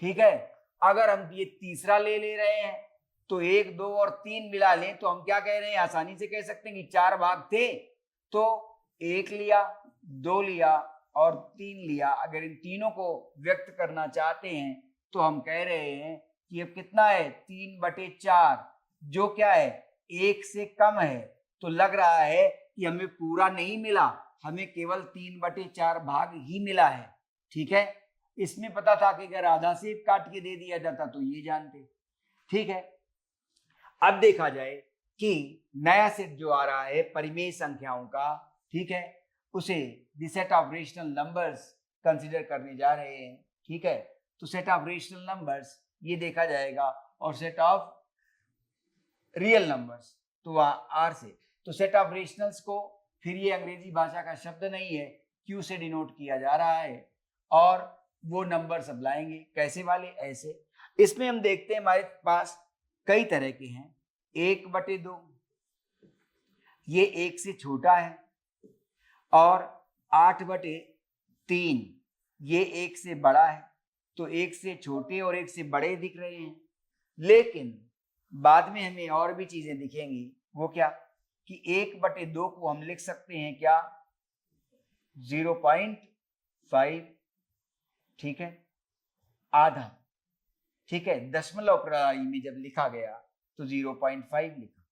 ठीक है। अगर हम ये तीसरा ले रहे हैं तो 1, 2 और 3 मिला लें, तो हम क्या कह रहे हैं, आसानी से कह सकते हैं कि 4 भाग थे, तो 1 लिया, 2 लिया और 3 लिया। अगर इन तीनों को व्यक्त करना चाहते हैं तो हम कह रहे हैं कि अब कितना है, 3/4, जो क्या है, 1 से कम है। तो लग रहा है कि हमें पूरा नहीं मिला, हमें केवल 3/4 भाग ही मिला है, ठीक है। इसमें पता था कि अगर आधा सेब काट के दे दिया जाता तो ये जानते, ठीक है। अब देखा जाए कि नया सेट जो आ रहा है परिमेय संख्याओं का, ठीक है, उसे the set of rational numbers consider करने जा रहे हैं, ठीक है। तो सेट ऑफ रेशनल नंबर्स ये देखा जाएगा, और सेट ऑफ रियल नंबर्स तो वहाँ आर से, तो सेट ऑफ रेशनल्स को फिर ये अंग्रेजी भाषा का शब्द नहीं है, क्यू से डिनोट किया जा रहा है, और वो नंबर सब लाएंगे कैसे वाले, ऐसे। इसमें हम देखते हैं हमारे पास कई तरह के हैं। 1/2 ये 1 से छोटा है, और 8/3 ये 1 से बड़ा है। तो 1 से छोटे और 1 से बड़े दिख रहे हैं, लेकिन बाद में हमें और भी चीजें दिखेंगी। वो क्या, कि 1/2 को हम लिख सकते हैं क्या, 0.5, ठीक है, आधा, ठीक है। दशमलव प्रणाली में जब लिखा गया तो 0.5 लिखा।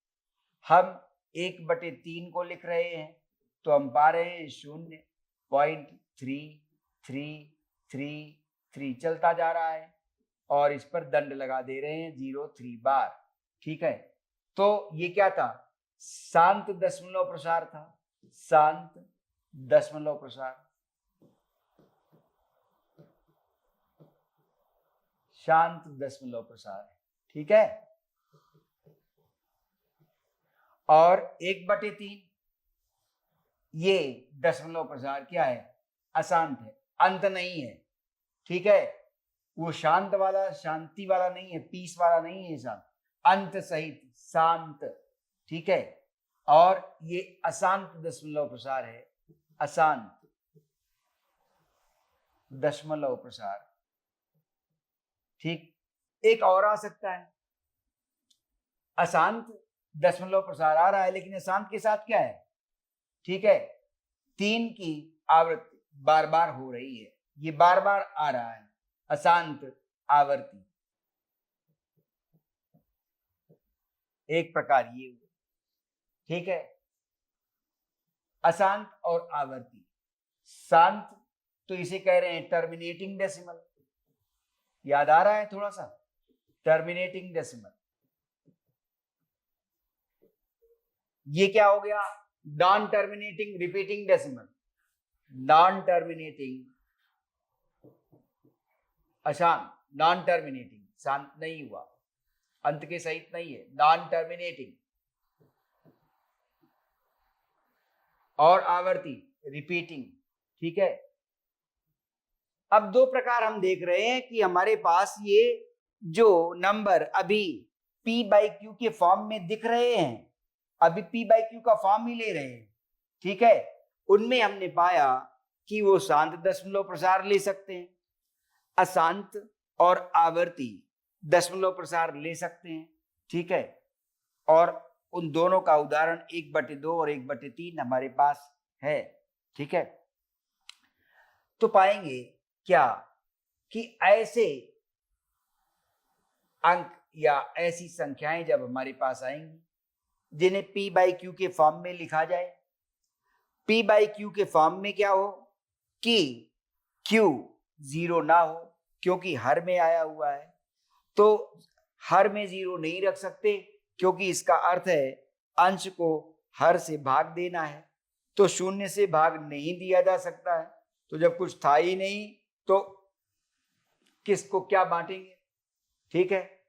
हम 1/3 को लिख रहे हैं तो हम पा रहे हैं 0.3333 चलता जा रहा है, और इस पर दंड लगा दे रहे हैं 0.3 बार, ठीक है। तो ये क्या था, शांत दशमलव प्रसार था, शांत दशमलव प्रसार, शांत दशमलव प्रसार है, ठीक है। और 1/3 ये दशमलव प्रसार क्या है, अशांत है, अंत नहीं है, ठीक है। वो शांत वाला, शांति वाला नहीं है, पीस वाला नहीं है, शांत, अंत सहित शांत, ठीक है। और ये अशांत दशमलव प्रसार है, अशांत दशमलव प्रसार, ठीक। एक और आ सकता है, अशांत दशमलव प्रसार आ रहा है, लेकिन अशांत के साथ क्या है, ठीक है, 3 की आवृत्ति बार बार हो रही है, ये बार बार आ रहा है, अशांत आवृत्ति, एक प्रकार ये हुआ, ठीक है। अशांत और आवर्ती, शांत तो इसे कह रहे हैं टर्मिनेटिंग डेसिमल, याद आ रहा है थोड़ा सा, टर्मिनेटिंग डेसिमल। ये क्या हो गया, non terminating repeating decimal, non terminating अशांत, नॉन टर्मिनेटिंग, शांत नहीं हुआ, अंत के सहित नहीं है, नॉन टर्मिनेटिंग। और आवर्ती रिपीटिंग, ठीक है। अब दो प्रकार हम देख रहे हैं कि हमारे पास ये जो नंबर अभी p/q के फॉर्म में दिख रहे हैं, अभी p/q का फॉर्म ही ले रहे हैं, ठीक है। उनमें हमने पाया कि वो शांत दशमलव प्रसार ले सकते हैं, अशांत और आवर्ती दशमलव प्रसार ले सकते हैं, ठीक है। और उन दोनों का उदाहरण 1/2 और 1/3 हमारे पास है, ठीक है। तो पाएंगे क्या कि ऐसे अंक या ऐसी संख्याएं जब हमारे पास आएंगी जिन्हें P बाई क्यू के फॉर्म में लिखा जाए। P बाई क्यू के फॉर्म में क्या हो कि Q 0 ना हो, क्योंकि हर में आया हुआ है, तो हर में 0 नहीं रख सकते, क्योंकि इसका अर्थ है अंश को हर से भाग देना है, तो शून्य से भाग नहीं दिया जा सकता है। तो जब कुछ था ही नहीं तो किसको क्या बांटेंगे, ठीक है।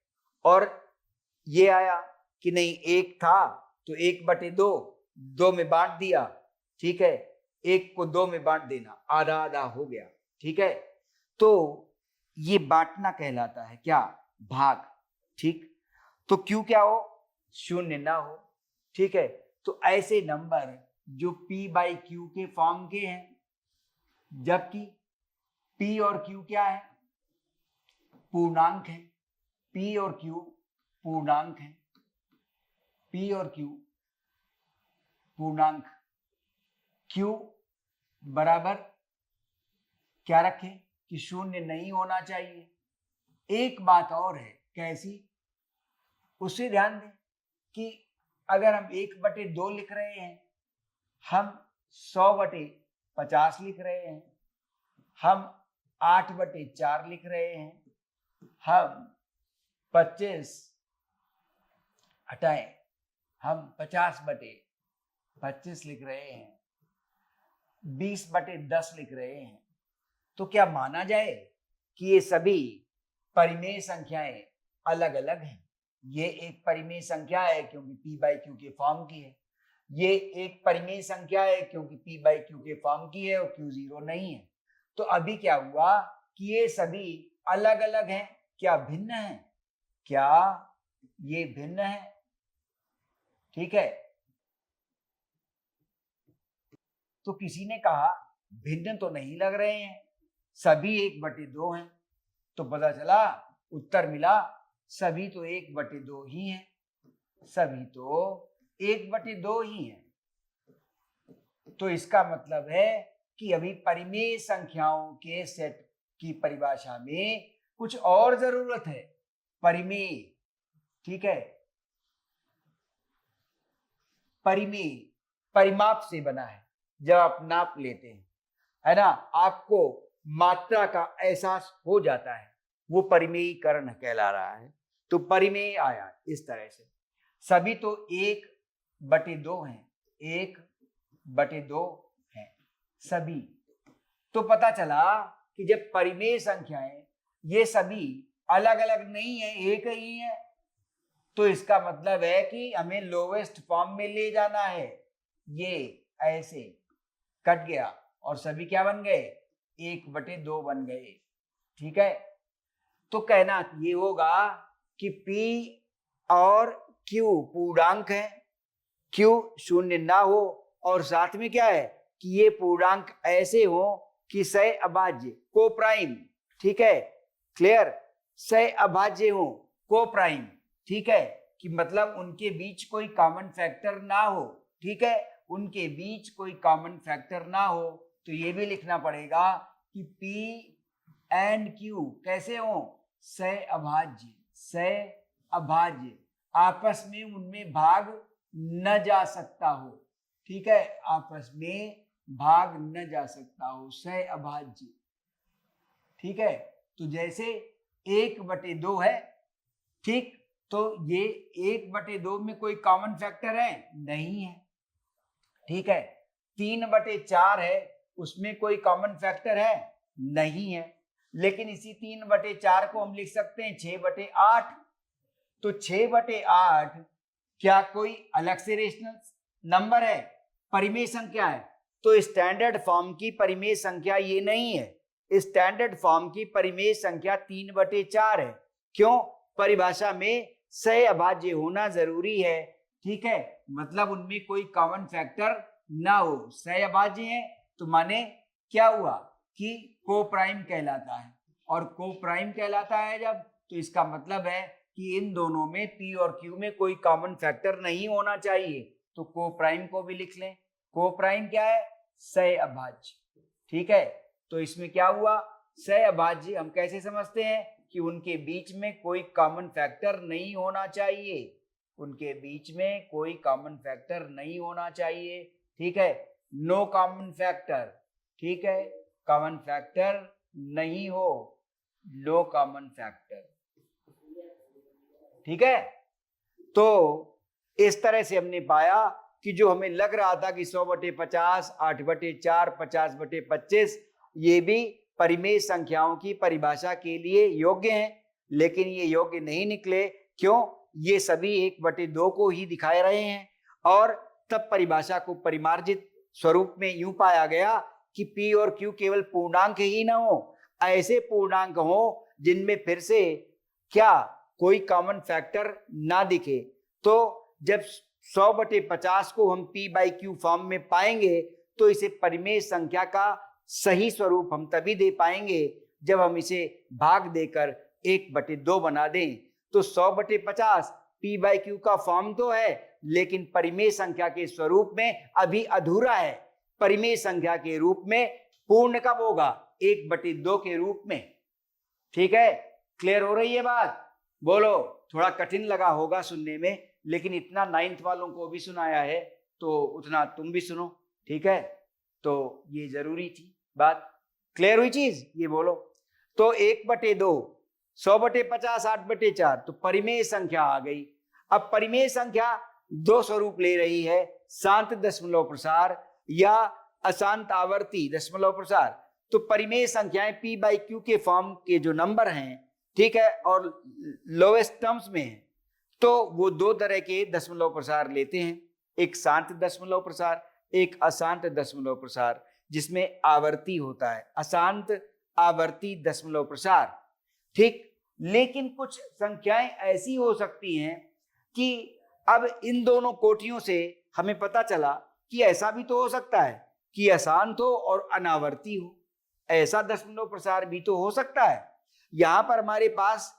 और ये आया कि नहीं, एक था तो 1/2 2 में बांट दिया, ठीक है, 1 को 2 में बांट देना, आधा आधा हो गया, ठीक है। तो ये बांटना कहलाता है क्या, भाग, ठीक। तो क्यू क्या हो, शून्य ना हो, ठीक है। तो ऐसे नंबर जो P बाई क्यू के फॉर्म के हैं, जबकि P और Q क्या है, पूर्णांक है। P और Q पूर्णांक है, P और Q पूर्णांक। Q बराबर क्या रखें कि शून्य नहीं होना चाहिए। एक बात और है, कैसी, उसे ध्यान दें कि अगर हम 1/2 लिख रहे हैं, हम 100/50 लिख रहे हैं, हम 8/4 लिख रहे हैं, हम 25 हटाएं, हम 50/25 लिख रहे हैं, 20/10 लिख रहे हैं, तो क्या माना जाए कि ये सभी परिमेय संख्याएं अलग अलग हैं। ये एक परिमेय संख्या है क्योंकि P बाई क्यू के फॉर्म की है, ये एक परिमेय संख्या है क्योंकि P बाई क्यू के फॉर्म की है और Q 0 नहीं है। तो अभी क्या हुआ कि ये सभी अलग अलग हैं, क्या भिन्न है, क्या ये भिन्न है, ठीक है। तो किसी ने कहा भिन्न तो नहीं लग रहे हैं, सभी 1/2 हैं, तो पता चला, उत्तर मिला सभी तो 1/2 ही हैं, सभी तो 1/2 ही हैं। तो इसका मतलब है कि अभी परिमेय संख्याओं के सेट की परिभाषा में कुछ और जरूरत है। परिमेय, ठीक है, परिमेय परिमाप से बना है। जब आप नाप लेते हैं, है ना, आपको मात्रा का एहसास हो जाता है, वो परिमेयीकरण कहला रहा है। तो परिमेय आया इस तरह से, सभी तो 1/2 हैं, 1/2 हैं सभी। तो पता चला कि जब परिमेय संख्याएं ये सभी अलग अलग नहीं है, एक ही है, तो इसका मतलब है कि हमें लोवेस्ट फॉर्म में ले जाना है। ये ऐसे कट गया और सभी क्या बन गए, 1/2 बन गए, ठीक है। तो कहना ये होगा कि P और Q पूर्णांक है, Q शून्य ना हो, और साथ में क्या है कि ये पूर्णांक ऐसे हो कि सह अभाज्य को प्राइम, ठीक है, क्लियर, सह अभाज्य हो को प्राइम, ठीक है, कि मतलब उनके बीच कोई कॉमन फैक्टर ना हो, ठीक है, उनके बीच कोई कॉमन फैक्टर ना हो। तो ये भी लिखना पड़ेगा कि P एंड Q कैसे हो, सह अभाज्य, सह अभाज्य, आपस में उनमें भाग न जा सकता हो, ठीक है, आपस में भाग न जा सकता हो, सह अभाज्य, ठीक है। तो जैसे 1/2 है, ठीक, तो ये 1/2 में कोई कॉमन फैक्टर है, नहीं है, ठीक है। 3/4 है, उसमें कोई कॉमन फैक्टर है, नहीं है, लेकिन इसी 3/4 को हम लिख सकते हैं 6/8। तो 6/8 क्या कोई अलग से रेशनल नंबर है, परिमेय संख्या है? तो स्टैंडर्ड फॉर्म की परिमेय संख्या ये नहीं है, स्टैंडर्ड फॉर्म की परिमेय संख्या 3/4 है। क्यों? परिभाषा में सह अभाज्य होना जरूरी है, ठीक है, मतलब उनमें कोई कॉमन फैक्टर ना हो, सह अभाज्य है, तो माने क्या हुआ कि को प्राइम कहलाता है, और को प्राइम कहलाता है जब, तो इसका मतलब है कि इन दोनों में P और Q में कोई कॉमन फैक्टर नहीं होना चाहिए। तो को प्राइम को भी लिख लें, को प्राइम क्या है, सह अभाज्य, ठीक है। तो इसमें क्या हुआ, सह अभाज्य हम कैसे समझते हैं कि उनके बीच में कोई कॉमन फैक्टर नहीं होना चाहिए, उनके बीच में कोई कॉमन फैक्टर नहीं होना चाहिए, ठीक है, नो कॉमन फैक्टर, ठीक है, कॉमन फैक्टर नहीं हो, नो कॉमन फैक्टर, ठीक है। तो इस तरह से हमने पाया कि जो हमें लग रहा था कि 100/50, 8/4, 50/25 ये भी परिमेय संख्याओं की परिभाषा के लिए योग्य हैं, लेकिन ये योग्य नहीं निकले। क्यों? ये सभी 1/2 को ही दिखा रहे हैं, और तब परिभाषा को परिमार्जित स्वरूप में यूं पाया गया कि P और Q केवल पूर्णांक ही ना हो, ऐसे पूर्णांक हो जिनमें फिर से क्या कोई कॉमन फैक्टर ना दिखे। तो जब 100/50 को हम P/Q फॉर्म में पाएंगे तो इसे परिमेय संख्या का सही स्वरूप हम तभी दे पाएंगे जब हम इसे भाग देकर 1/2 बना दें। तो 100/50 P/Q का फॉर्म तो है, लेकिन परिमेय संख्या के स्वरूप में अभी अधूरा है। परिमेय संख्या के रूप में पूर्ण कब होगा? 1/2 के रूप में, ठीक है। क्लियर हो रही है बात? बोलो। थोड़ा कठिन लगा होगा सुनने में, लेकिन इतना 9th वालों को भी सुनाया है तो उतना तुम भी सुनो, ठीक है। तो ये जरूरी थी बात। क्लियर हुई चीज? ये बोलो। तो 1/2, 100/50, 8/4, तो परिमेय संख्या आ गई। अब परिमेय संख्या दो स्वरूप ले रही है, शांत दशमलव प्रसार या अशांत आवर्ती दशमलव प्रसार। तो परिमेय संख्याएं P/Q के फॉर्म के जो नंबर हैं, ठीक है, और लोएस्ट टर्म्स में है, तो वो दो तरह के दशमलव प्रसार लेते हैं, एक शांत दशमलव प्रसार, एक अशांत दशमलव प्रसार, जिसमें आवर्ती होता है, अशांत आवर्ती दशमलव प्रसार, ठीक। लेकिन कुछ संख्याएं ऐसी हो सकती हैं कि अब इन दोनों कोटियों से हमें पता चला कि ऐसा भी तो हो सकता है कि अशांत हो और अनावर्ती हो, ऐसा दशमलव प्रसार भी तो हो सकता है। यहां पर हमारे पास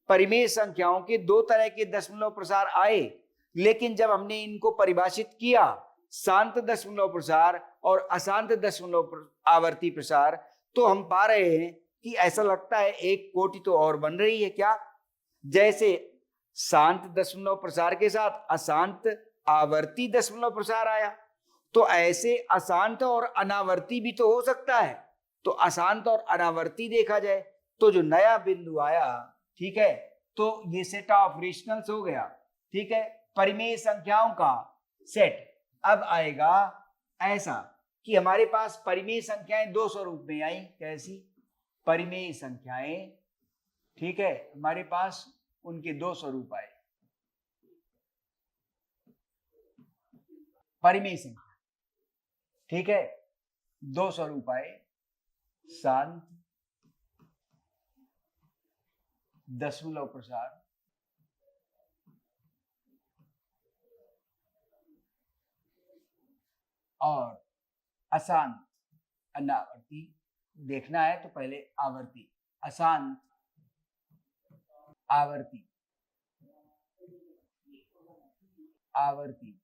परिमेय संख्याओं के दो तरह के दशमलव प्रसार आए, लेकिन जब हमने इनको परिभाषित किया, शांत दशमलव प्रसार और अशांत दशमलव आवर्ती प्रसार, तो हम पा रहे हैं कि ऐसा लगता है एक कोटि तो और बन रही है। क्या? जैसे शांत दशमलव प्रसार के साथ अशांत आवर्ती दशमलव प्रसार आया, तो ऐसे अशांत और अनावर्ती भी तो हो सकता है। तो अशांत और अनावर्ती देखा जाए तो जो नया बिंदु आया, ठीक है, तो ये सेट ऑफ रेशनल्स हो गया, ठीक है, परिमेय संख्याओं का सेट। अब आएगा ऐसा कि हमारे पास परिमेय संख्याएं दो स्वरूप में आई। कैसी? परिमेय संख्याएं, ठीक है, हमारे पास उनके दो स्वरूप आए। परिमेय संख्या, ठीक है, दो स्वरूप आए, शांत दशमलव प्रसार और अशांत अनावर्ती। देखना है तो पहले आवर्ती, अशांत आवर्ती, आवर्ती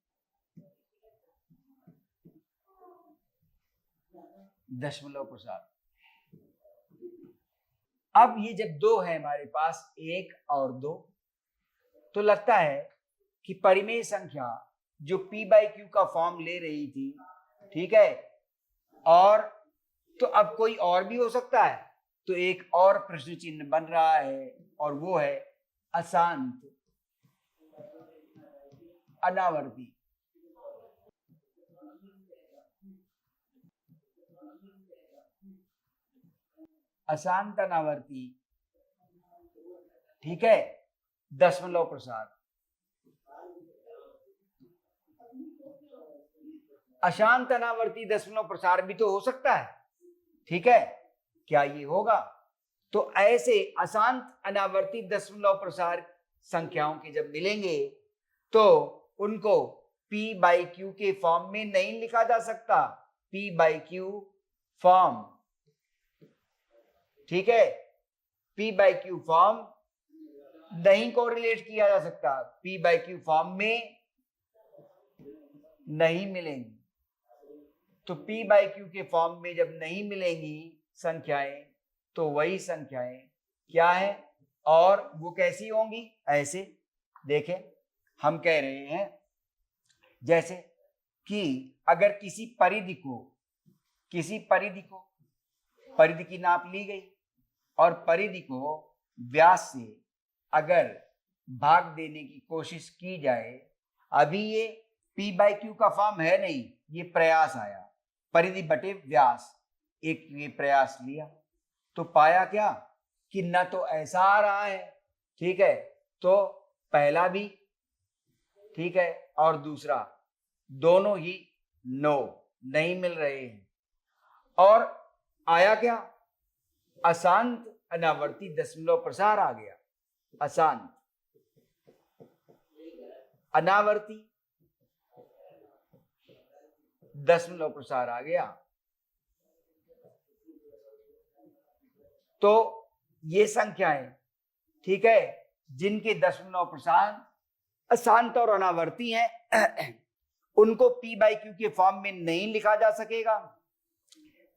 दशमलव प्रसार। अब ये जब दो है हमारे पास, एक और दो, तो लगता है कि परिमेय संख्या जो P/Q का फॉर्म ले रही थी, ठीक है, और तो अब कोई और भी हो सकता है। तो एक और प्रश्न चिन्ह बन रहा है, और वो है अशांत अनावर्ती। अशांत अनावर्ती, ठीक है, दशमलव प्रसार। अशांत अनावर्ती दशमलव प्रसार भी तो हो सकता है, ठीक है। क्या ये होगा? तो ऐसे अशांत अनावर्ती दशमलव प्रसार संख्याओं के जब मिलेंगे तो उनको P/Q के फॉर्म में नहीं लिखा जा सकता। P/Q फॉर्म, ठीक है, P/Q फॉर्म नहीं कोरिलेट किया जा सकता, P/Q फॉर्म में नहीं मिलेंगी। तो P/Q के फॉर्म में जब नहीं मिलेंगी संख्याएं, तो वही संख्याएं क्या है, और वो कैसी होंगी? ऐसे देखें, हम कह रहे हैं जैसे कि अगर किसी परिधि की नाप ली गई और परिधि को व्यास से अगर भाग देने की कोशिश की जाए, अभी ये P बाई Q का फॉर्म है नहीं, ये प्रयास आया, परिधि बटे व्यास, एक ये प्रयास लिया तो पाया क्या कि न तो ऐसा आ रहा है, ठीक है, तो पहला भी ठीक है और दूसरा दोनों ही नहीं मिल रहे हैं। और आया क्या, अशांत अनावर्ती दशमलव प्रसार आ गया, अशांत अनावर्ती दशमलव प्रसार आ गया। तो ये संख्याएं ठीक है जिनके दशमलव प्रसार अशांत और अनावर्ती हैं उनको P बाई Q के फॉर्म में नहीं लिखा जा सकेगा,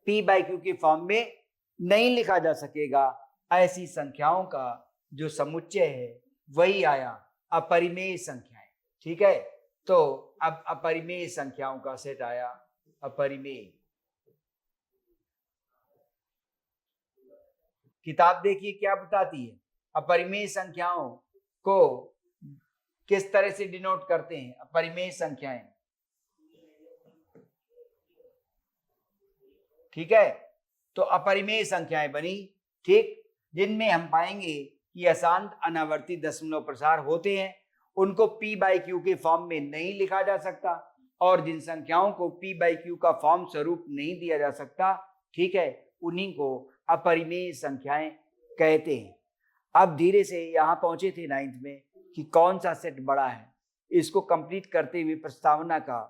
P बाई Q के फॉर्म में नहीं लिखा जा सकेगा। ऐसी संख्याओं का जो समुच्चय है वही आया अपरिमेय संख्याएं, ठीक है। तो अब अपरिमेय संख्याओं का सेट आया, अपरिमेय। किताब देखिए क्या बताती है, अपरिमेय संख्याओं को किस तरह से डिनोट करते हैं, अपरिमेय संख्याएं, ठीक है। तो अपरिमेय संख्याएं बनी, ठीक, जिनमें हम पाएंगे कि अशांत अनावर्ती दशमलव प्रसार होते हैं, उनको P बाई Q के फॉर्म में नहीं लिखा जा सकता, और जिन संख्याओं को P बाई Q का फॉर्म स्वरूप नहीं दिया जा सकता, ठीक है, उन्हीं को अपरिमेय संख्याएं कहते हैं। अब धीरे से यहाँ पहुंचे थे 9th में कि कौन सा सेट बड़ा है, इसको कंप्लीट करते हुए प्रस्तावना का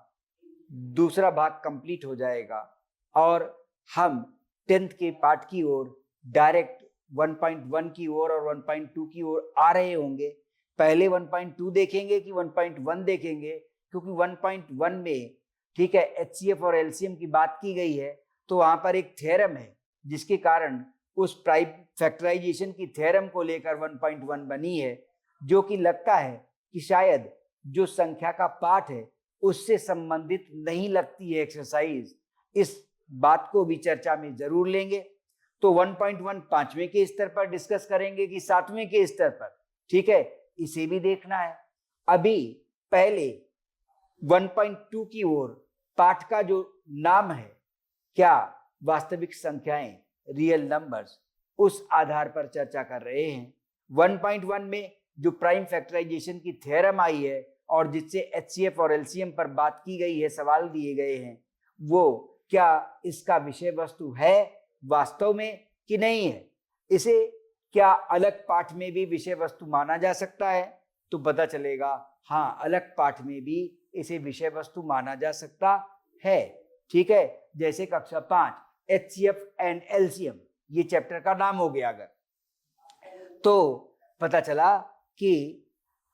दूसरा भाग कंप्लीट हो जाएगा और हम 10th के पार्ट की ओर डायरेक्ट 1.1 की ओर और 1.2 की ओर आ रहे होंगे। पहले 1.2 देखेंगे कि 1.1 देखेंगे, क्योंकि 1.1 में ठीक है HCF और LCM की बात की गई है, तो वहां पर एक थ्योरम है जिसके कारण उस प्राइम फैक्टराइजेशन की थ्योरम को लेकर 1.1 बनी है, जो कि लगता है कि शायद जो संख्या का पाठ है उससे संबंधित नहीं लगती है एक्सरसाइज। इस बात को भी चर्चा में जरूर लेंगे। तो 1.1 5वें के स्तर पर डिस्कस करेंगे कि 7वें के स्तर पर, ठीक है, इसे भी देखना है। अभी पहले 1.2 की ओर पाठ का जो नाम है क्या, वास्तविक संख्याएं, रियल नंबर्स, उस आधार पर चर्चा कर रहे हैं। 1.1 में जो प्राइम फैक्टराइजेशन की थ्योरम आई है और जिससे HCF और LCM पर बात की गई है, सवाल दिए गए हैं, वो क्या इसका विषय वस्तु है वास्तव में कि नहीं है, इसे क्या अलग पाठ में भी विषय वस्तु माना जा सकता है, तो पता चलेगा हाँ अलग पाठ में भी इसे विषय वस्तु माना जा सकता है, ठीक है। जैसे कक्षा 5 HCF एंड LCM, ये चैप्टर का नाम हो गया अगर, तो पता चला कि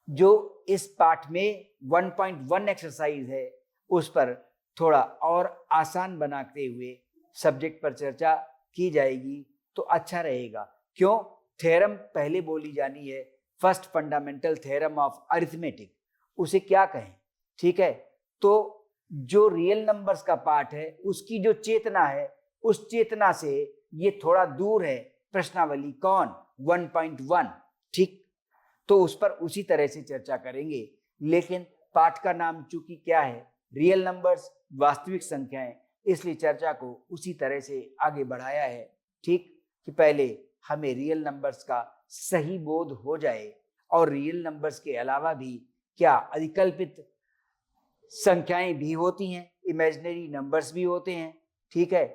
जो इस पाठ में 1.1 एक्सरसाइज है उस पर थोड़ा और आसान बनाते हुए सब्जेक्ट पर चर्चा की जाएगी तो अच्छा रहेगा। क्यों, थ्योरम पहले बोली जानी है, first fundamental theorem of arithmetic, उसे क्या कहें, ठीक है। तो जो रियल नंबर्स का पार्ट है उसकी जो चेतना है, उस चेतना से ये थोड़ा दूर है प्रश्नावली कौन, 1.1, ठीक। तो उस पर उसी तरह से चर्चा करेंगे, लेकिन पाठ का नाम चूंकि क्या है, रियल नंबर्स, वास्तविक संख्याएं, इसलिए चर्चा को उसी तरह से आगे बढ़ाया है, ठीक, कि पहले हमें रियल नंबर्स का सही बोध हो जाए और रियल नंबर्स के अलावा भी क्या अधिकल्पित संख्याएं भी होती हैं, इमेजिनरी नंबर्स भी होते हैं, ठीक है।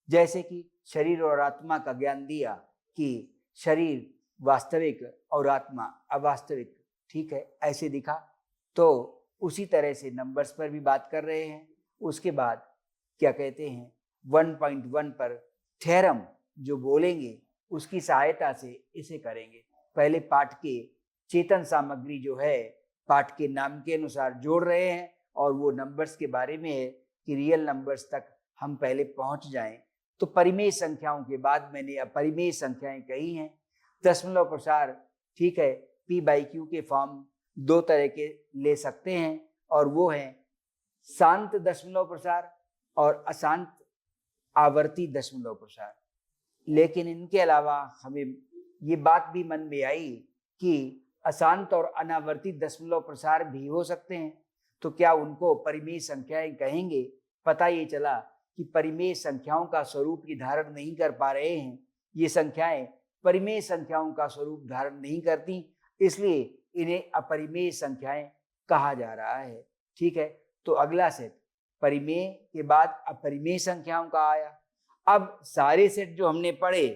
जैसे कि शरीर और आत्मा का ज्ञान दिया कि शरीर वास्तविक और आत्मा अवास्तविक, ठीक है, ऐसे दिखा, तो उसी तरह से नंबर्स पर भी बात कर रहे हैं। उसके बाद क्या कहते हैं, 1.1 पर थ्योरम जो बोलेंगे उसकी सहायता से इसे करेंगे। पहले पाठ के चेतन सामग्री जो है पाठ के नाम के अनुसार जोड़ रहे हैं और वो नंबर्स के बारे में है कि रियल नंबर्स तक हम पहले पहुंच जाएं। तो परिमेय संख्याओं के बाद मैंने अपरिमेय संख्याएं कही हैं, दशमलव प्रसार, ठीक है, P बाई Q के फॉर्म दो तरह के ले सकते हैं, और वो है शांत दशमलव प्रसार और अशांत आवर्ती दशमलव प्रसार। लेकिन इनके अलावा हमें ये बात भी मन में आई कि अशांत और अनावर्ती दशमलव प्रसार भी हो सकते हैं, तो क्या उनको परिमेय संख्याएं कहेंगे? पता ये चला कि परिमेय संख्याओं का स्वरूप ही धारण नहीं कर पा रहे हैं, ये संख्याएं परिमेय संख्याओं का स्वरूप धारण नहीं करती, इसलिए इन्हें अपरिमेय संख्याएं कहा जा रहा है। ठीक है, तो अगला सेट परिमेय के बाद अपरिमेय संख्याओं का आया। अब सारे सेट जो हमने पढ़े,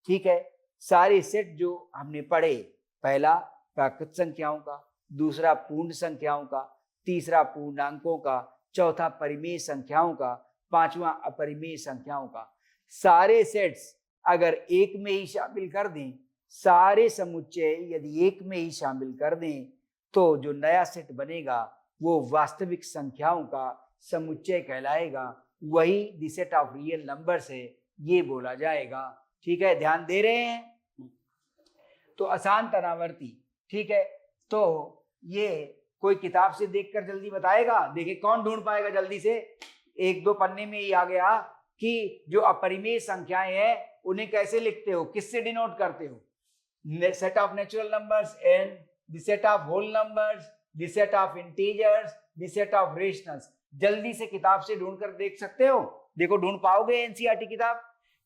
ठीक है, सारे सेट जो हमने पढ़े, पहला प्राकृत संख्याओं का, दूसरा पूर्ण संख्याओं का, तीसरा पूर्णांकों का, चौथा परिमेय संख्याओं का, पांचवा अपरिमेय संख्याओं का, सारे सेट्स अगर एक में ही शामिल कर दें, सारे समुच्चय यदि एक में ही शामिल कर दें, तो जो नया सेट बनेगा वो वास्तविक संख्याओं का समुच्चय कहलाएगा, वही the set of real numbers है, ये बोला जाएगा। ठीक है, ध्यान दे रहे हैं? तो अशांत अनावर्ती, ठीक है, तो ये कोई किताब से देखकर जल्दी बताएगा? देखिए कौन ढूंढ पाएगा जल्दी से? एक दो पन्ने में ही आ गया कि जो अपरिमेय संख्याएं हैं उन्हें कैसे लिखते हो, किससे डिनोट करते हो? Set of natural numbers and the set of whole numbers, the set of integers, the set of rationals. जल्दी से किताब से ढूंढकर देख सकते हो। देखो ढूंढ पाओगे एनसीईआरटी किताब?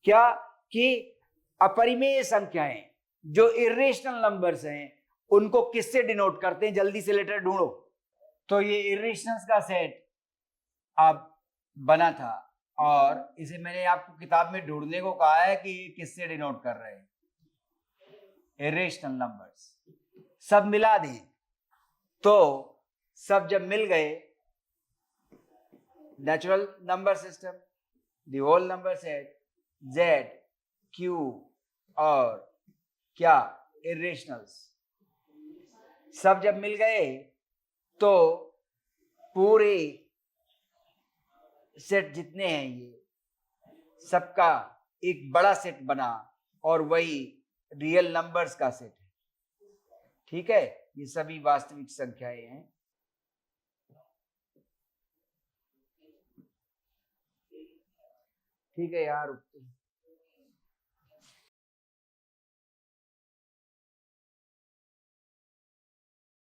क्या कि अपरिमेय संख्याएं जो इर्रेशनल नंबर्स हैं उनको किससे डिनोट करते हैं? जल्दी से लेटर ढूंढो। तो ये इर्रेशनल्स का सेट अब बना था, और इसे मैंने आपको किताब में ढूंढने को कहा है कि किससे डिनोट कर रहे हैं। इर्रेशनल नंबर्स सब मिला दें, तो सब जब मिल गए, natural number system, the whole number set, Z, Q और क्या इर्रेशनल्स, सब जब मिल गए तो पूरे सेट जितने हैं ये सबका एक बड़ा सेट बना, और वही रियल नंबर्स का सेट है। ठीक है, ये सभी वास्तविक संख्याएं हैं। ठीक है यार,